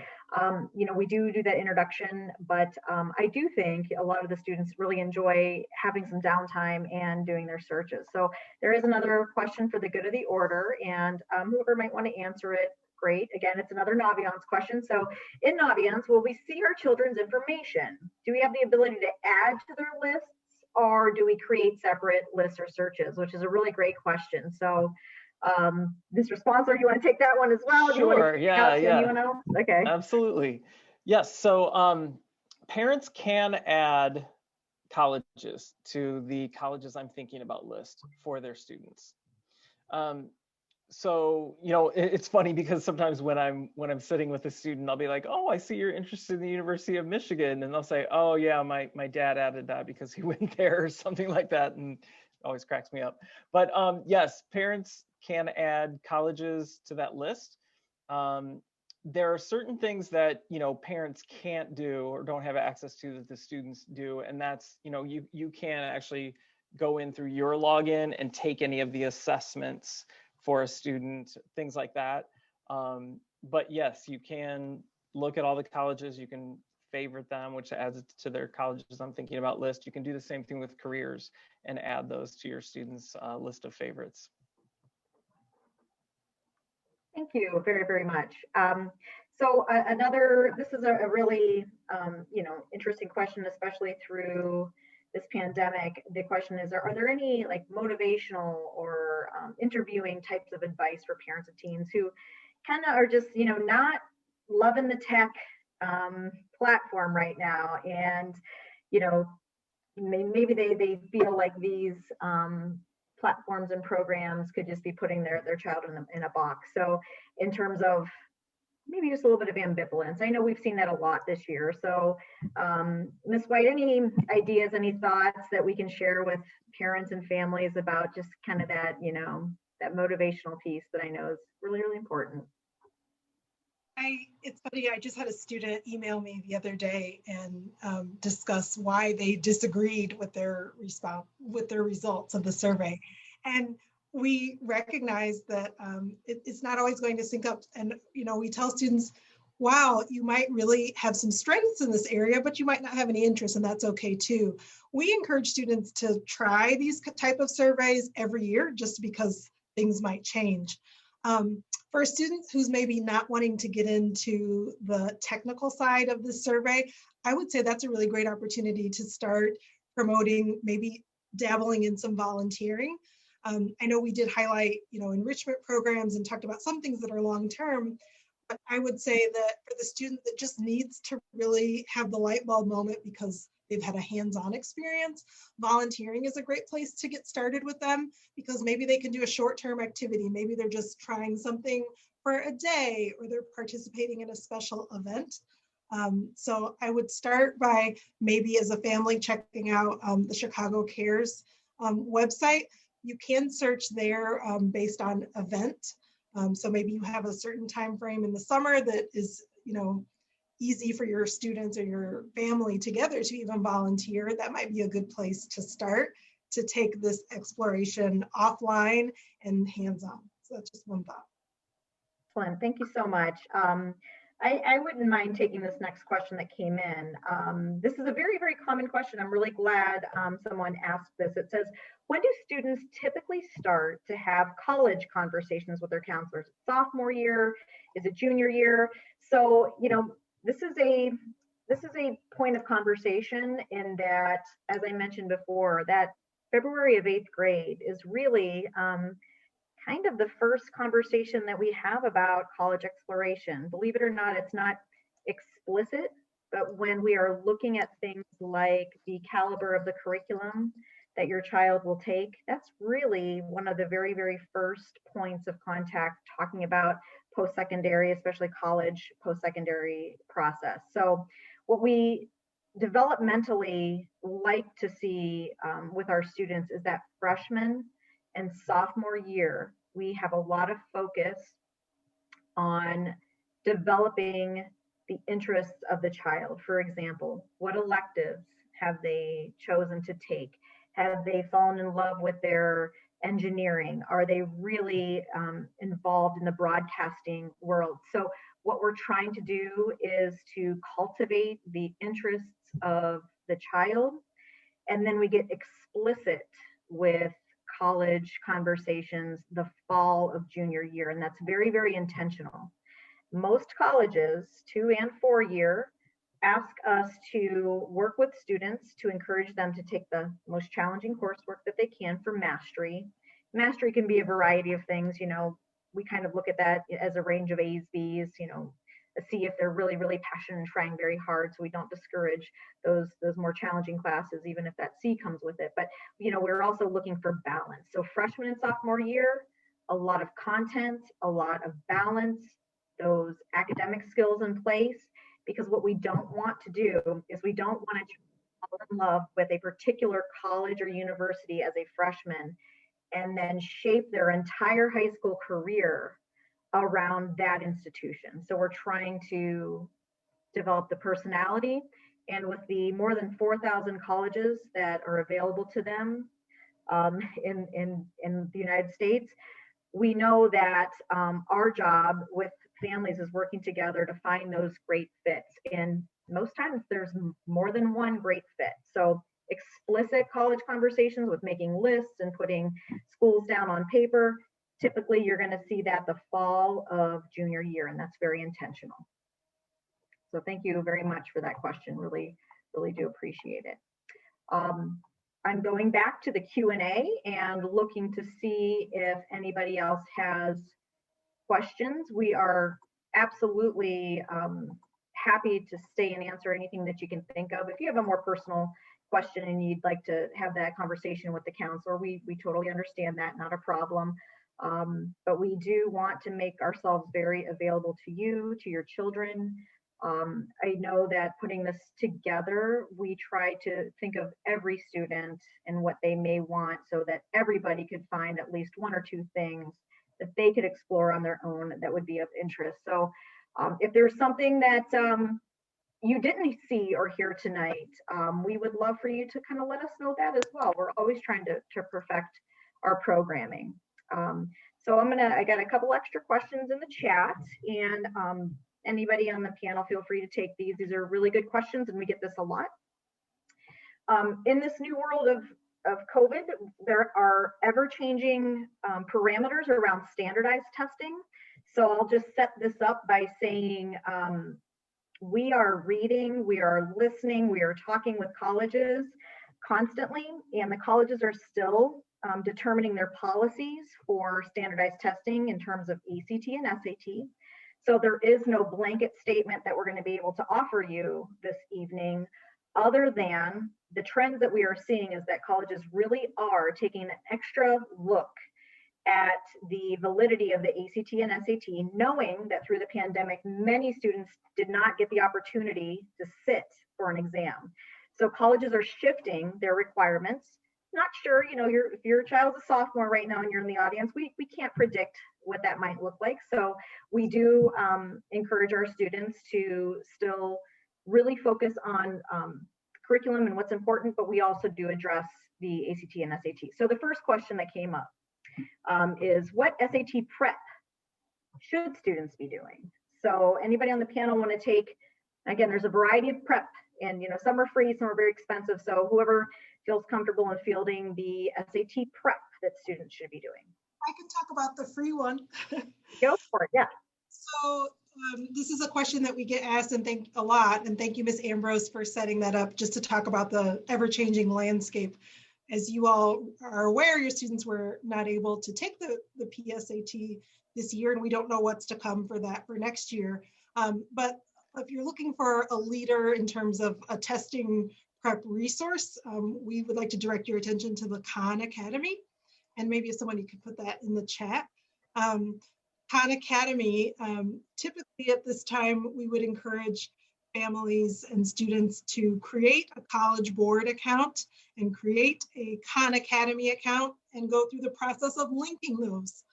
we do that introduction, but I do think a lot of the students really enjoy having some downtime and doing their searches. So there is another question for the good of the order, and whoever might want to answer it, great. Again, it's another Naviance question. So in Naviance, will we see our children's information? Do we have the ability to add to their lists, or do we create separate lists or searches, which is a really great question. So Mr. Sponsor, you want to take that one as well? Sure, yeah. Anyone else? Okay. Absolutely. Yes, so parents can add colleges to the colleges I'm thinking about list for their students. So, it's funny because sometimes when I'm sitting with a student, I'll be like, oh, I see you're interested in the University of Michigan. And they'll say, oh yeah, my dad added that because he went there or something like that. And it always cracks me up. But yes, parents can add colleges to that list. There are certain things that, parents can't do or don't have access to that the students do. And that's, you can actually go in through your login and take any of the assessments for a student, things like that. But yes, you can look at all the colleges, you can favorite them, which adds it to their colleges I'm thinking about list. You can do the same thing with careers and add those to your students' list of favorites. Thank you very, very much. So this is a really, interesting question, especially through this pandemic. The question is, are there any like motivational or interviewing types of advice for parents of teens who kind of are just, not loving the tech platform right now, and, maybe they feel like these platforms and programs could just be putting their child in a box. So in terms of maybe just a little bit of ambivalence, I know we've seen that a lot this year. So Ms. White, any ideas, any thoughts that we can share with parents and families about just kind of that, that motivational piece that I know is really, really important? It's funny, I just had a student email me the other day and discuss why they disagreed with their results of the survey. And we recognize that it's not always going to sync up. And, we tell students, wow, you might really have some strengths in this area, but you might not have any interest, and that's okay too. We encourage students to try these type of surveys every year just because things might change. For students who's maybe not wanting to get into the technical side of the survey, I would say that's a really great opportunity to start promoting, maybe dabbling in some volunteering. I know we did highlight, enrichment programs and talked about some things that are long-term, but I would say that for the student that just needs to really have the light bulb moment because they've had a hands-on experience, volunteering is a great place to get started with them, because maybe they can do a short-term activity. Maybe they're just trying something for a day, or they're participating in a special event. So I would start by maybe as a family checking out the Chicago Cares website. You can search there based on event. So maybe you have a certain time frame in the summer that is, easy for your students or your family together to even volunteer. That might be a good place to start to take this exploration offline and hands-on. So that's just one thought. Excellent. Thank you so much. I wouldn't mind taking this next question that came in. This is a very, very common question. I'm really glad someone asked this. It says, when do students typically start to have college conversations with their counselors? Sophomore year? Is it junior year? So, this is a point of conversation in that, as I mentioned before, that February of 8th grade is really kind of the first conversation that we have about college exploration. Believe it or not, it's not explicit, but when we are looking at things like the caliber of the curriculum that your child will take, that's really one of the very, very first points of contact talking about post-secondary, especially college post-secondary process. So what we developmentally like to see with our students is that freshman and sophomore year, we have a lot of focus on developing the interests of the child. For example, what electives have they chosen to take? Have they fallen in love with their engineering? Are they really involved in the broadcasting world? So what we're trying to do is to cultivate the interests of the child, and then we get explicit with college conversations the fall of junior year, and that's very, very intentional. Most colleges, 2 and 4 year, ask us to work with students to encourage them to take the most challenging coursework that they can for mastery. Mastery can be a variety of things. We kind of look at that as a range of A's, B's, see if they're really, really passionate and trying very hard. So we don't discourage those more challenging classes, even if that C comes with it. But, we're also looking for balance. So freshman and sophomore year, a lot of content, a lot of balance, those academic skills in place, because what we don't want to do is we don't want to fall in love with a particular college or university as a freshman and then shape their entire high school career around that institution. So we're trying to develop the personality, and with the more than 4,000 colleges that are available to them in the United States, we know that our job with families is working together to find those great fits. And most times there's more than one great fit. So explicit college conversations with making lists and putting schools down on paper, typically you're going to see that the fall of junior year, and that's very intentional. So thank you very much for that question. Really, really do appreciate it. I'm going back to the Q&A and looking to see if anybody else has questions. We are absolutely happy to stay and answer anything that you can think of. If you have a more personal question and you'd like to have that conversation with the counselor, we totally understand that, not a problem. But we do want to make ourselves very available to you, to your children. I know that putting this together, we try to think of every student and what they may want so that everybody could find at least 1 or 2 things that they could explore on their own that would be of interest. So if there's something that you didn't see or hear tonight, we would love for you to kind of let us know that as well. We're always trying to perfect our programming. So I got a couple extra questions in the chat, and anybody on the panel, feel free to take these. These are really good questions, and we get this a lot. In this new world of of COVID, there are ever-changing parameters around standardized testing. So I'll just set this up by saying we are reading, we are listening, we are talking with colleges constantly, and the colleges are still determining their policies for standardized testing in terms of ACT and SAT. So there is no blanket statement that we're going to be able to offer you this evening, other than the trends that we are seeing is that colleges really are taking an extra look at the validity of the ACT and SAT, knowing that through the pandemic, many students did not get the opportunity to sit for an exam. So colleges are shifting their requirements. Not sure, you know, if your child's a sophomore right now and you're in the audience, we can't predict what that might look like. So we do encourage our students to still really focus on curriculum and what's important, but we also do address the ACT and SAT. So the first question that came up is, what SAT prep should students be doing? So anybody on the panel want to take, again, there's a variety of prep, and you know, some are free, some are very expensive. So whoever feels comfortable in fielding the SAT prep that students should be doing. I could talk about the free one. Go for it, yeah. So this is a question that we get asked and thank a lot. And thank you, Ms. Ambrose, for setting that up just to talk about the ever-changing landscape. As you all are aware, your students were not able to take the PSAT this year, and we don't know what's to come for that for next year. But if you're looking for a leader in terms of a testing prep resource, we would like to direct your attention to the Khan Academy. And maybe if somebody could put that in the chat. Khan Academy, typically at this time, we would encourage families and students to create a College Board account and create a Khan Academy account and go through the process of linking those.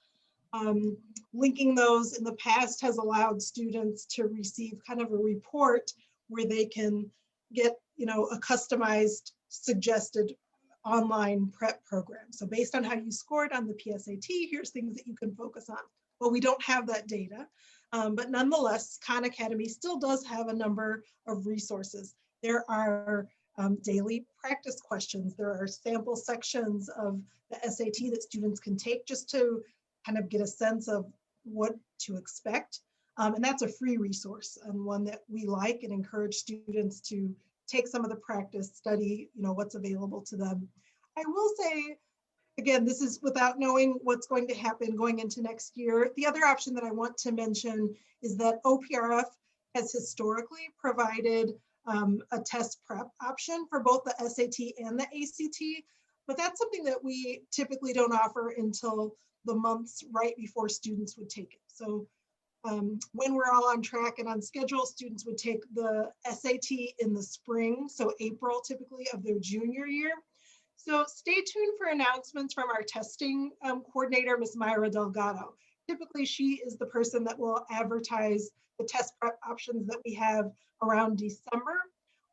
Linking those in the past has allowed students to receive kind of a report where they can get, you know, a customized suggested online prep program. So based on how you scored on the PSAT, here's things that you can focus on. Well, we don't have that data, but nonetheless, Khan Academy still does have a number of resources. There are daily practice questions. There are sample sections of the SAT that students can take just to kind of get a sense of what to expect. And that's a free resource and one that we like and encourage students to take some of the practice, study, you know, what's available to them. I will say, again, this is without knowing what's going to happen going into next year. The other option that I want to mention is that OPRF has historically provided a test prep option for both the SAT and the ACT, but that's something that we typically don't offer until the months right before students would take it. So when we're all on track and on schedule, students would take the SAT in the spring, so April typically of their junior year. So stay tuned for announcements from our testing coordinator, Ms. Myra Delgado. Typically, she is the person that will advertise the test prep options that we have around December,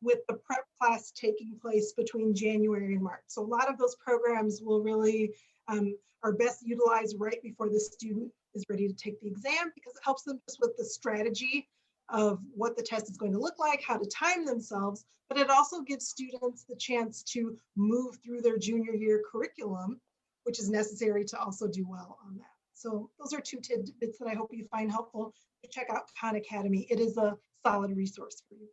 with the prep class taking place between January and March. So a lot of those programs will really are best utilized right before the student is ready to take the exam, because it helps them just with the strategy of what the test is going to look like, how to time themselves, but it also gives students the chance to move through their junior year curriculum, which is necessary to also do well on that. So those are two tidbits that I hope you find helpful to check out Khan Academy. It is a solid resource for you.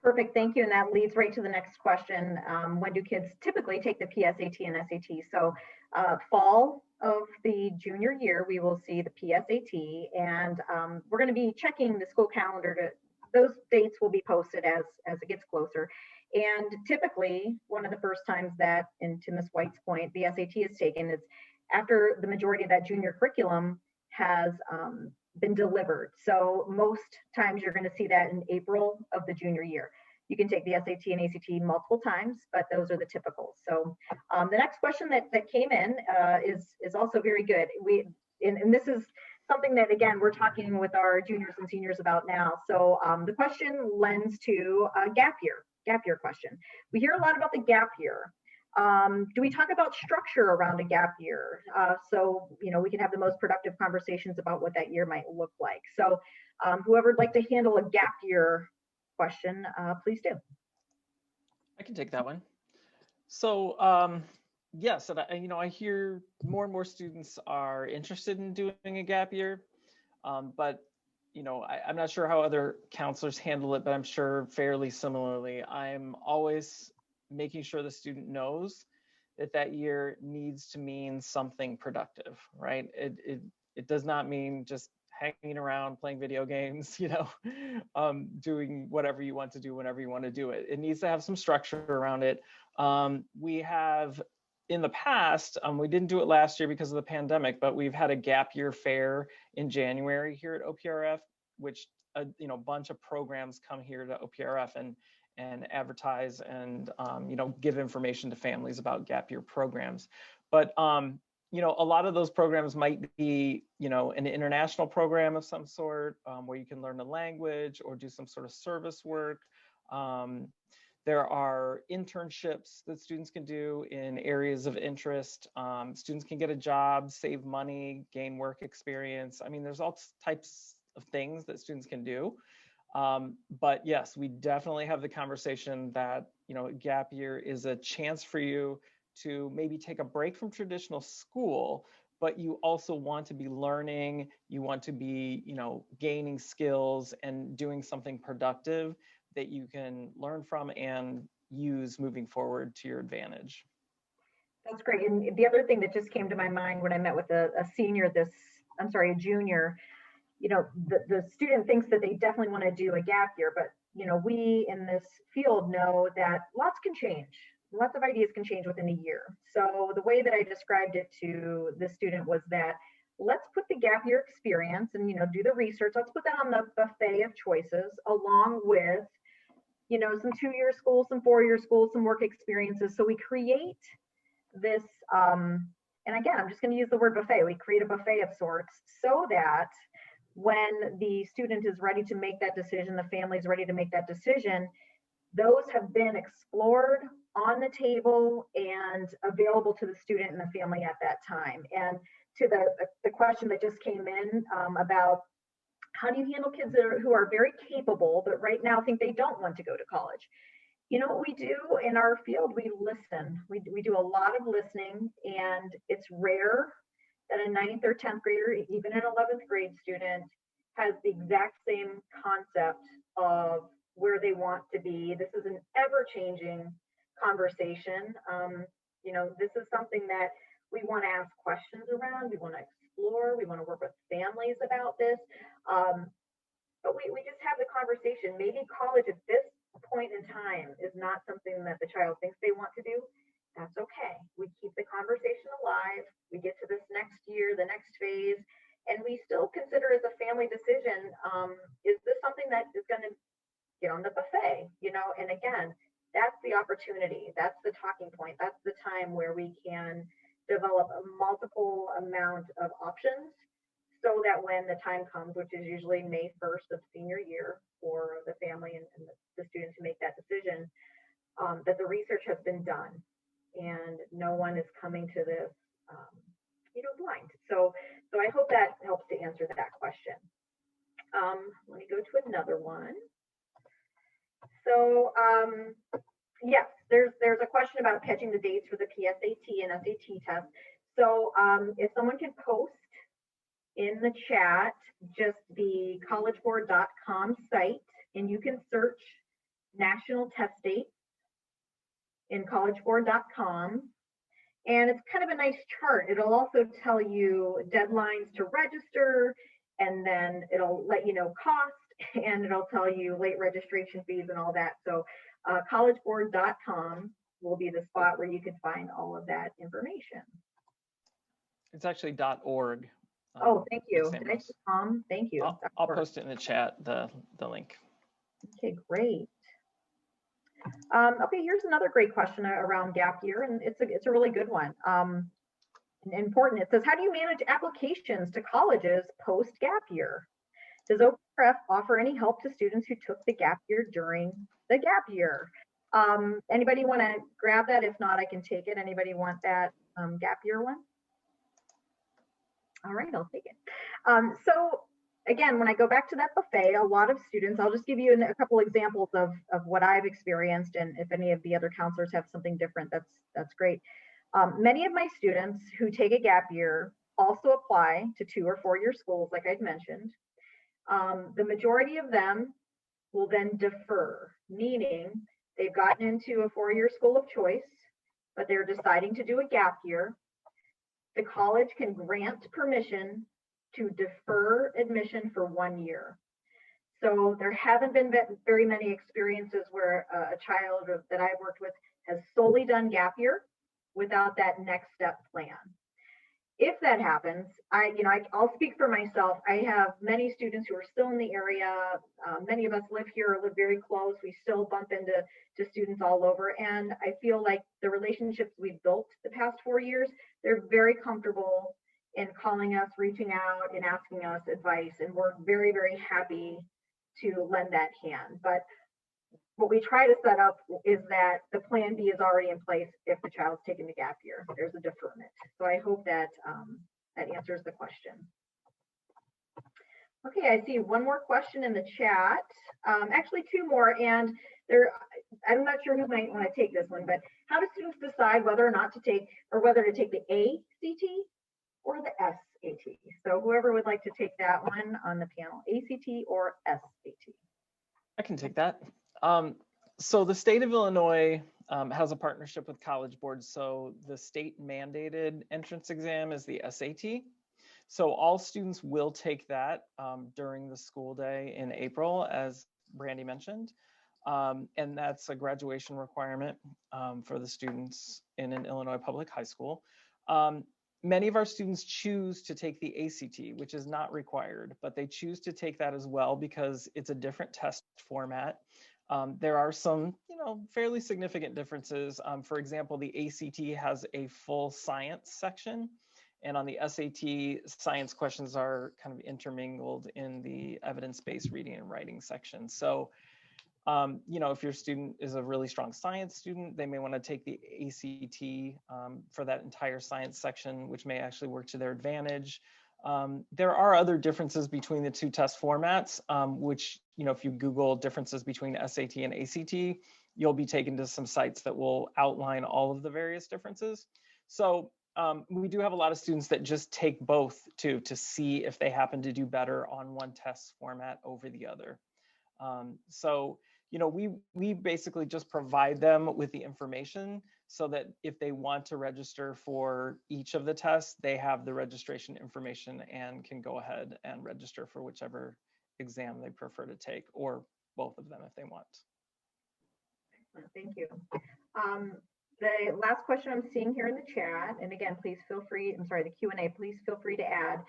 Perfect, thank you. And that leads right to the next question. When do kids typically take the PSAT and SAT? So fall of the junior year, we will see the PSAT, and we're going to be checking the school calendar to, those dates will be posted as it gets closer. And typically, one of the first times that, and to Ms. White's point, the SAT is taken is after the majority of that junior curriculum has been delivered. So most times you're going to see that in April of the junior year. You can take the SAT and ACT multiple times, but those are the typicals. So the next question that came in is also very good. And this is something that, again, we're talking with our juniors and seniors about now. So the question lends to a gap year question. We hear a lot about the gap year. Do we talk about structure around a gap year? So, you know, we can have the most productive conversations about what that year might look like. So whoever would like to handle a gap year question, please do. I can take that one. So yes, and I hear more and more students are interested in doing a gap year, but I'm not sure how other counselors handle it, but I'm sure fairly similarly. I'm always making sure the student knows that that year needs to mean something productive, right? It does not mean just hanging around playing video games, doing whatever you want to do whenever you want to do it. It needs to have some structure around it. We have in the past, we didn't do it last year because of the pandemic, but we've had a gap year fair in January here at OPRF, which a bunch of programs come here to OPRF and advertise and give information to families about gap year programs. But a lot of those programs might be an international program of some sort, where you can learn a language or do some sort of service work. There are internships that students can do in areas of interest. Students can get a job, save money, gain work experience. I mean, there's all types of things that students can do. But yes, we definitely have the conversation that, gap year is a chance for you to maybe take a break from traditional school, but you also want to be learning, you want to be, gaining skills and doing something productive that you can learn from and use moving forward to your advantage. That's great. And the other thing that just came to my mind when I met with a junior, the student thinks that they definitely want to do a gap year, but we in this field know that lots can change. Lots of ideas can change within a year. So the way that I described it to the student was that let's put the gap year experience and do the research. Let's put that on the buffet of choices along with some 2-year schools, some 4-year schools, some work experiences. So we create this, and again, I'm just going to use the word buffet. We create a buffet of sorts so that when the student is ready to make that decision, the family is ready to make that decision, those have been explored on the table and available to the student and the family at that time. And to the question that just came in about how do you handle kids who are very capable, but right now think they don't want to go to college? What we do in our field, we listen. We do a lot of listening, and it's rare that a 9th or 10th grader, even an 11th grade student, has the exact same concept of where they want to be. This is an ever-changing conversation. This is something that we want to ask questions around. We want to explore. We want to work with families about this. But we just have the conversation. Maybe college at this point in time is not something that the child thinks they want to do. That's okay. We keep the conversation alive. We get to this next year, the next phase, and we still consider as a family decision, is this something that is going to get on the buffet? And again, that's the opportunity. That's the talking point. That's the time where we can develop a multiple amount of options so that when the time comes, which is usually May 1st of senior year for the family and the student to make that decision, that the research has been done and no one is coming to this, blind. So I hope that helps to answer that question. Let me go to another one. So yes, there's a question about catching the dates for the PSAT and SAT test. So if someone can post in the chat just the collegeboard.com site, and you can search national test dates in collegeboard.com. And it's kind of a nice chart. It'll also tell you deadlines to register, and then it'll let you know cost, and it'll tell you late registration fees and all that. So collegeboard.com will be the spot where you can find all of that information. It's actually .org. Oh, thank you. Nice, Tom. Thank you. I'll post it in the chat, the link. Okay, great. Okay, here's another great question around gap year, and it's a really good one. Important. It says, how do you manage applications to colleges post gap year? Does OPRF offer any help to students who took the gap year during the gap year? Anybody want to grab that? If not, I can take it. Anybody want that gap year one? All right, I'll take it. So again, when I go back to that buffet, a lot of students, I'll just give you a couple examples of what I've experienced, and if any of the other counselors have something different, that's great. Many of my students who take a gap year also apply to 2 or 4 year schools, like I'd mentioned. The majority of them will then defer, meaning they've gotten into a 4 year school of choice, but they're deciding to do a gap year. The college can grant permission to defer admission for 1 year. So there haven't been very many experiences where a child that I've worked with has solely done gap year without that next step plan. If that happens, I'll speak for myself. I have many students who are still in the area. Many of us live here, live very close. We still bump into students all over. And I feel like the relationships we've built the past 4 years, they're very comfortable in calling us, reaching out and asking us advice. And we're very, very happy to lend that hand. But what we try to set up is that the plan B is already in place if the child's taking the gap year. There's a deferment. So I hope that that answers the question. Okay, I see one more question in the chat. Actually, 2 more, and I'm not sure who might want to take this one, but how do students decide whether or not to take, or whether to take the ACT or the SAT? So whoever would like to take that one on the panel, ACT or SAT? I can take that. So the state of Illinois has a partnership with College Board. So the state mandated entrance exam is the SAT. So all students will take that during the school day in April, as Brandy mentioned. And that's a graduation requirement for the students in an Illinois public high school. Many of our students choose to take the ACT, which is not required, but they choose to take that as well because it's a different test format. There are some, fairly significant differences. For example, the ACT has a full science section, and on the SAT, science questions are kind of intermingled in the evidence-based reading and writing section. So, if your student is a really strong science student, they may want to take the ACT for that entire science section, which may actually work to their advantage. There are other differences between the 2 test formats, which, if you Google differences between SAT and ACT, you'll be taken to some sites that will outline all of the various differences. So we do have a lot of students that just take both to see if they happen to do better on one test format over the other. So, we basically just provide them with the information so that if they want to register for each of the tests, they have the registration information and can go ahead and register for whichever exam they prefer to take, or both of them if they want. Excellent, thank you. The last question I'm seeing here in the chat, and again, please feel free, the Q&A, please feel free to add.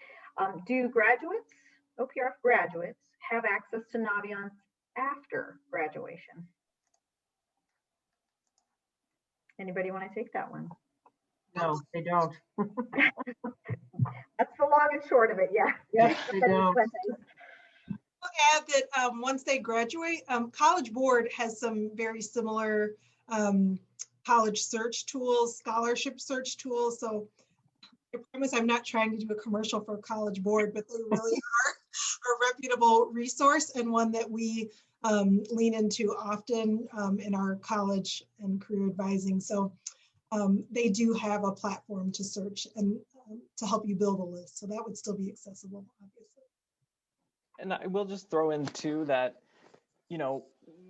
Do graduates, OPRF graduates, have access to Naviance after graduation? Anybody want to take that one? No, they don't. That's the long and short of it, yeah. Yes, they don't. I'll add that once they graduate, College Board has some very similar college search tools, scholarship search tools. So I promise I'm not trying to do a commercial for College Board, but they really are a reputable resource and one that we lean into often in our college and career advising. So they do have a platform to search and to help you build a list. So that would still be accessible, obviously. And I will just throw in too that,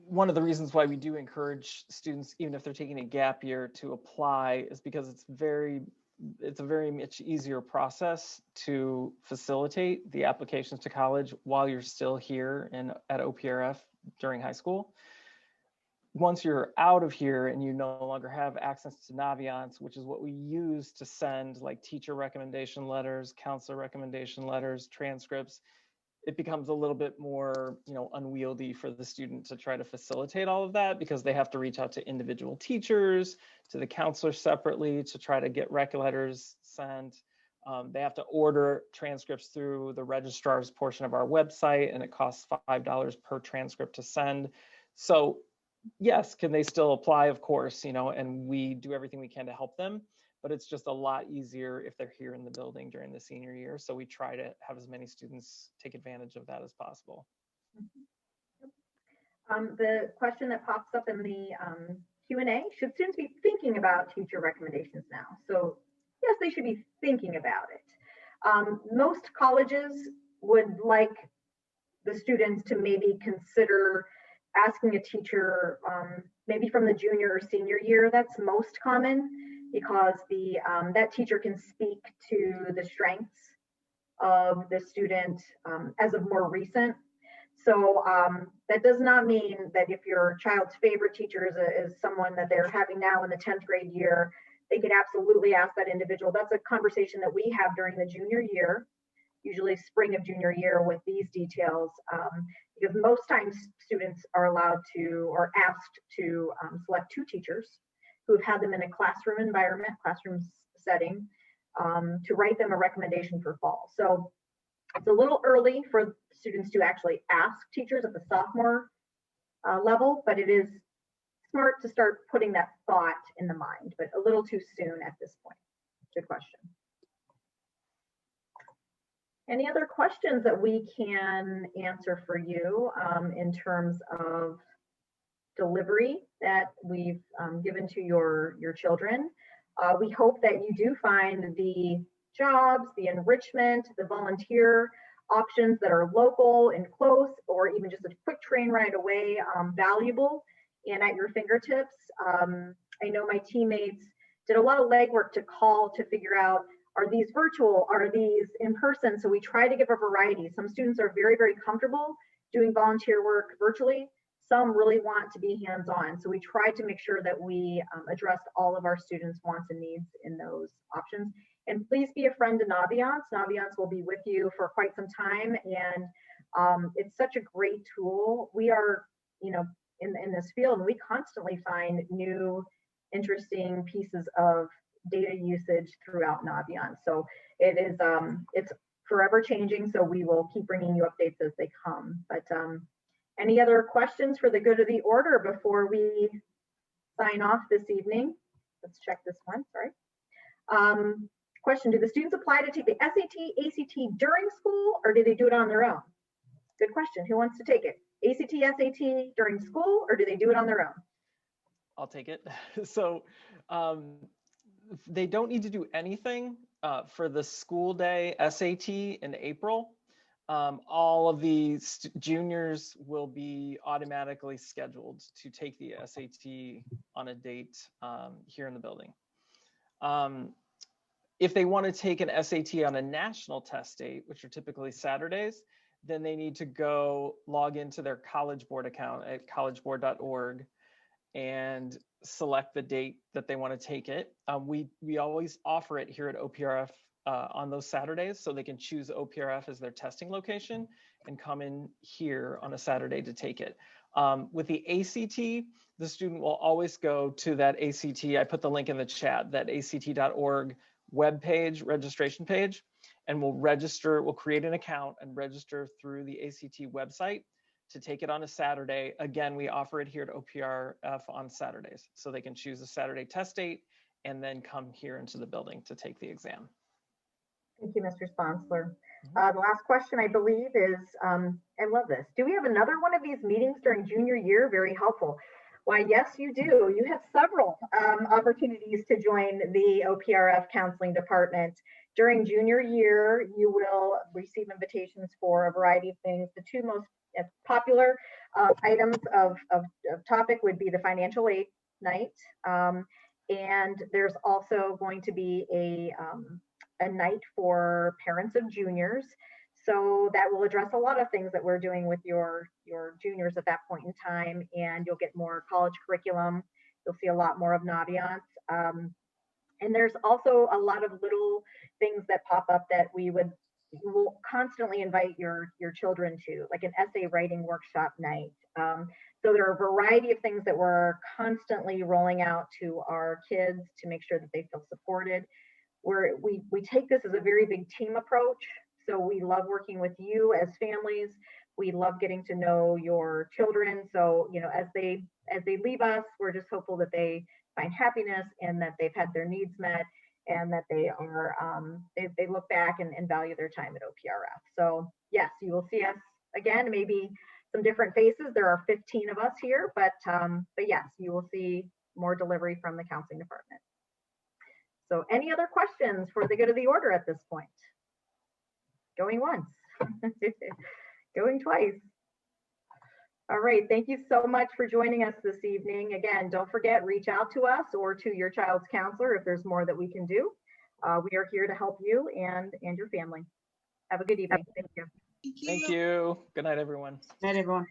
one of the reasons why we do encourage students, even if they're taking a gap year, to apply is because it's a very much easier process to facilitate the applications to college while you're still here at OPRF during high school. Once you're out of here and you no longer have access to Naviance, which is what we use to send like teacher recommendation letters, counselor recommendation letters, transcripts, it becomes a little bit more, unwieldy for the student to try to facilitate all of that because they have to reach out to individual teachers, to the counselor separately to try to get rec letters sent. They have to order transcripts through the registrar's portion of our website, and it costs $5 per transcript to send. So yes, can they still apply? Of course, and we do everything we can to help them. but it's just a lot easier if they're here in the building during the senior year. So we try to have as many students take advantage of that as possible. The question that pops up in the Q&A, should students be thinking about teacher recommendations now? So yes, they should be thinking about it. Most colleges would like the students to maybe consider asking a teacher maybe from the junior or senior year. That's most common because that teacher can speak to the strengths of the student as of more recent. So that does not mean that if your child's favorite teacher is someone that they're having now in the 10th grade year, they could absolutely ask that individual. That's a conversation that we have during the junior year, usually spring of junior year, with these details, because most times students are allowed to or asked to select two teachers who have had them in a classroom environment, classroom setting, to write them a recommendation for fall. So it's a little early for students to actually ask teachers at the sophomore level, but it is smart to start putting that thought in the mind, but a little too soon at this point. Good question. Any other questions that we can answer for you in terms of delivery that we've given to your children? We hope that you do find the jobs, the enrichment, the volunteer options that are local and close, or even just a quick train ride away, valuable and at your fingertips. I know my teammates did a lot of legwork to call to figure out, are these virtual, are these in person? So we try to give a variety. Some students are very, very comfortable doing volunteer work virtually. Some really want to be hands-on. So we try to make sure that we address all of our students' wants and needs in those options. And please be a friend to Naviance. Naviance will be with you for quite some time. And it's such a great tool. We are, in this field, and we constantly find new, interesting pieces of data usage throughout Naviance. So it is, it's forever changing. So we will keep bringing you updates as they come. But any other questions for the good of the order before we sign off this evening? Let's check this one, sorry. Question, do the students apply to take the SAT, ACT during school, or do they do it on their own? Good question, who wants to take it? ACT, SAT during school, or do they do it on their own? I'll take it. So they don't need to do anything for the school day SAT in April. All of the juniors will be automatically scheduled to take the SAT on a date here in the building. If they want to take an SAT on a national test date, which are typically Saturdays, then they need to go log into their College Board account at collegeboard.org and select the date that they want to take it. We always offer it here at OPRF on those Saturdays, so they can choose OPRF as their testing location and come in here on a Saturday to take it. With the ACT, the student will always go to that ACT, I put the link in the chat, that ACT.org webpage, registration page, and we'll create an account and register through the ACT website to take it on a Saturday. Again, we offer it here at OPRF on Saturdays, so they can choose a Saturday test date and then come here into the building to take the exam. Thank you, Mr. Sponsler. The last question, I believe, is, I love this. Do we have another one of these meetings during junior year? Very helpful. Why, yes, you do. You have several opportunities to join the OPRF counseling department. During junior year, you will receive invitations for a variety of things. The two most popular items of topic would be the financial aid night. And there's also going to be a night for parents of juniors. So that will address a lot of things that we're doing with your juniors at that point in time, and you'll get more college curriculum. You'll see a lot more of Naviance. And there's also a lot of little things that pop up that we will constantly invite your children to, like an essay writing workshop night. So there are a variety of things that we're constantly rolling out to our kids to make sure that they feel supported. We take this as a very big team approach. So we love working with you as families. We love getting to know your children. So, as they leave us, we're just hopeful that they find happiness and that they've had their needs met. and that they are they look back and value their time at OPRF. So yes, you will see us again, maybe some different faces. There are 15 of us here, but yes, you will see more delivery from the counseling department. So any other questions for the good of the order at this point? Going once, going twice. All right, thank you so much for joining us this evening. Again, don't forget, reach out to us or to your child's counselor if there's more that we can do. We are here to help you and your family. Have a good evening. Thank you. Thank you. Good night, everyone. Good night, everyone.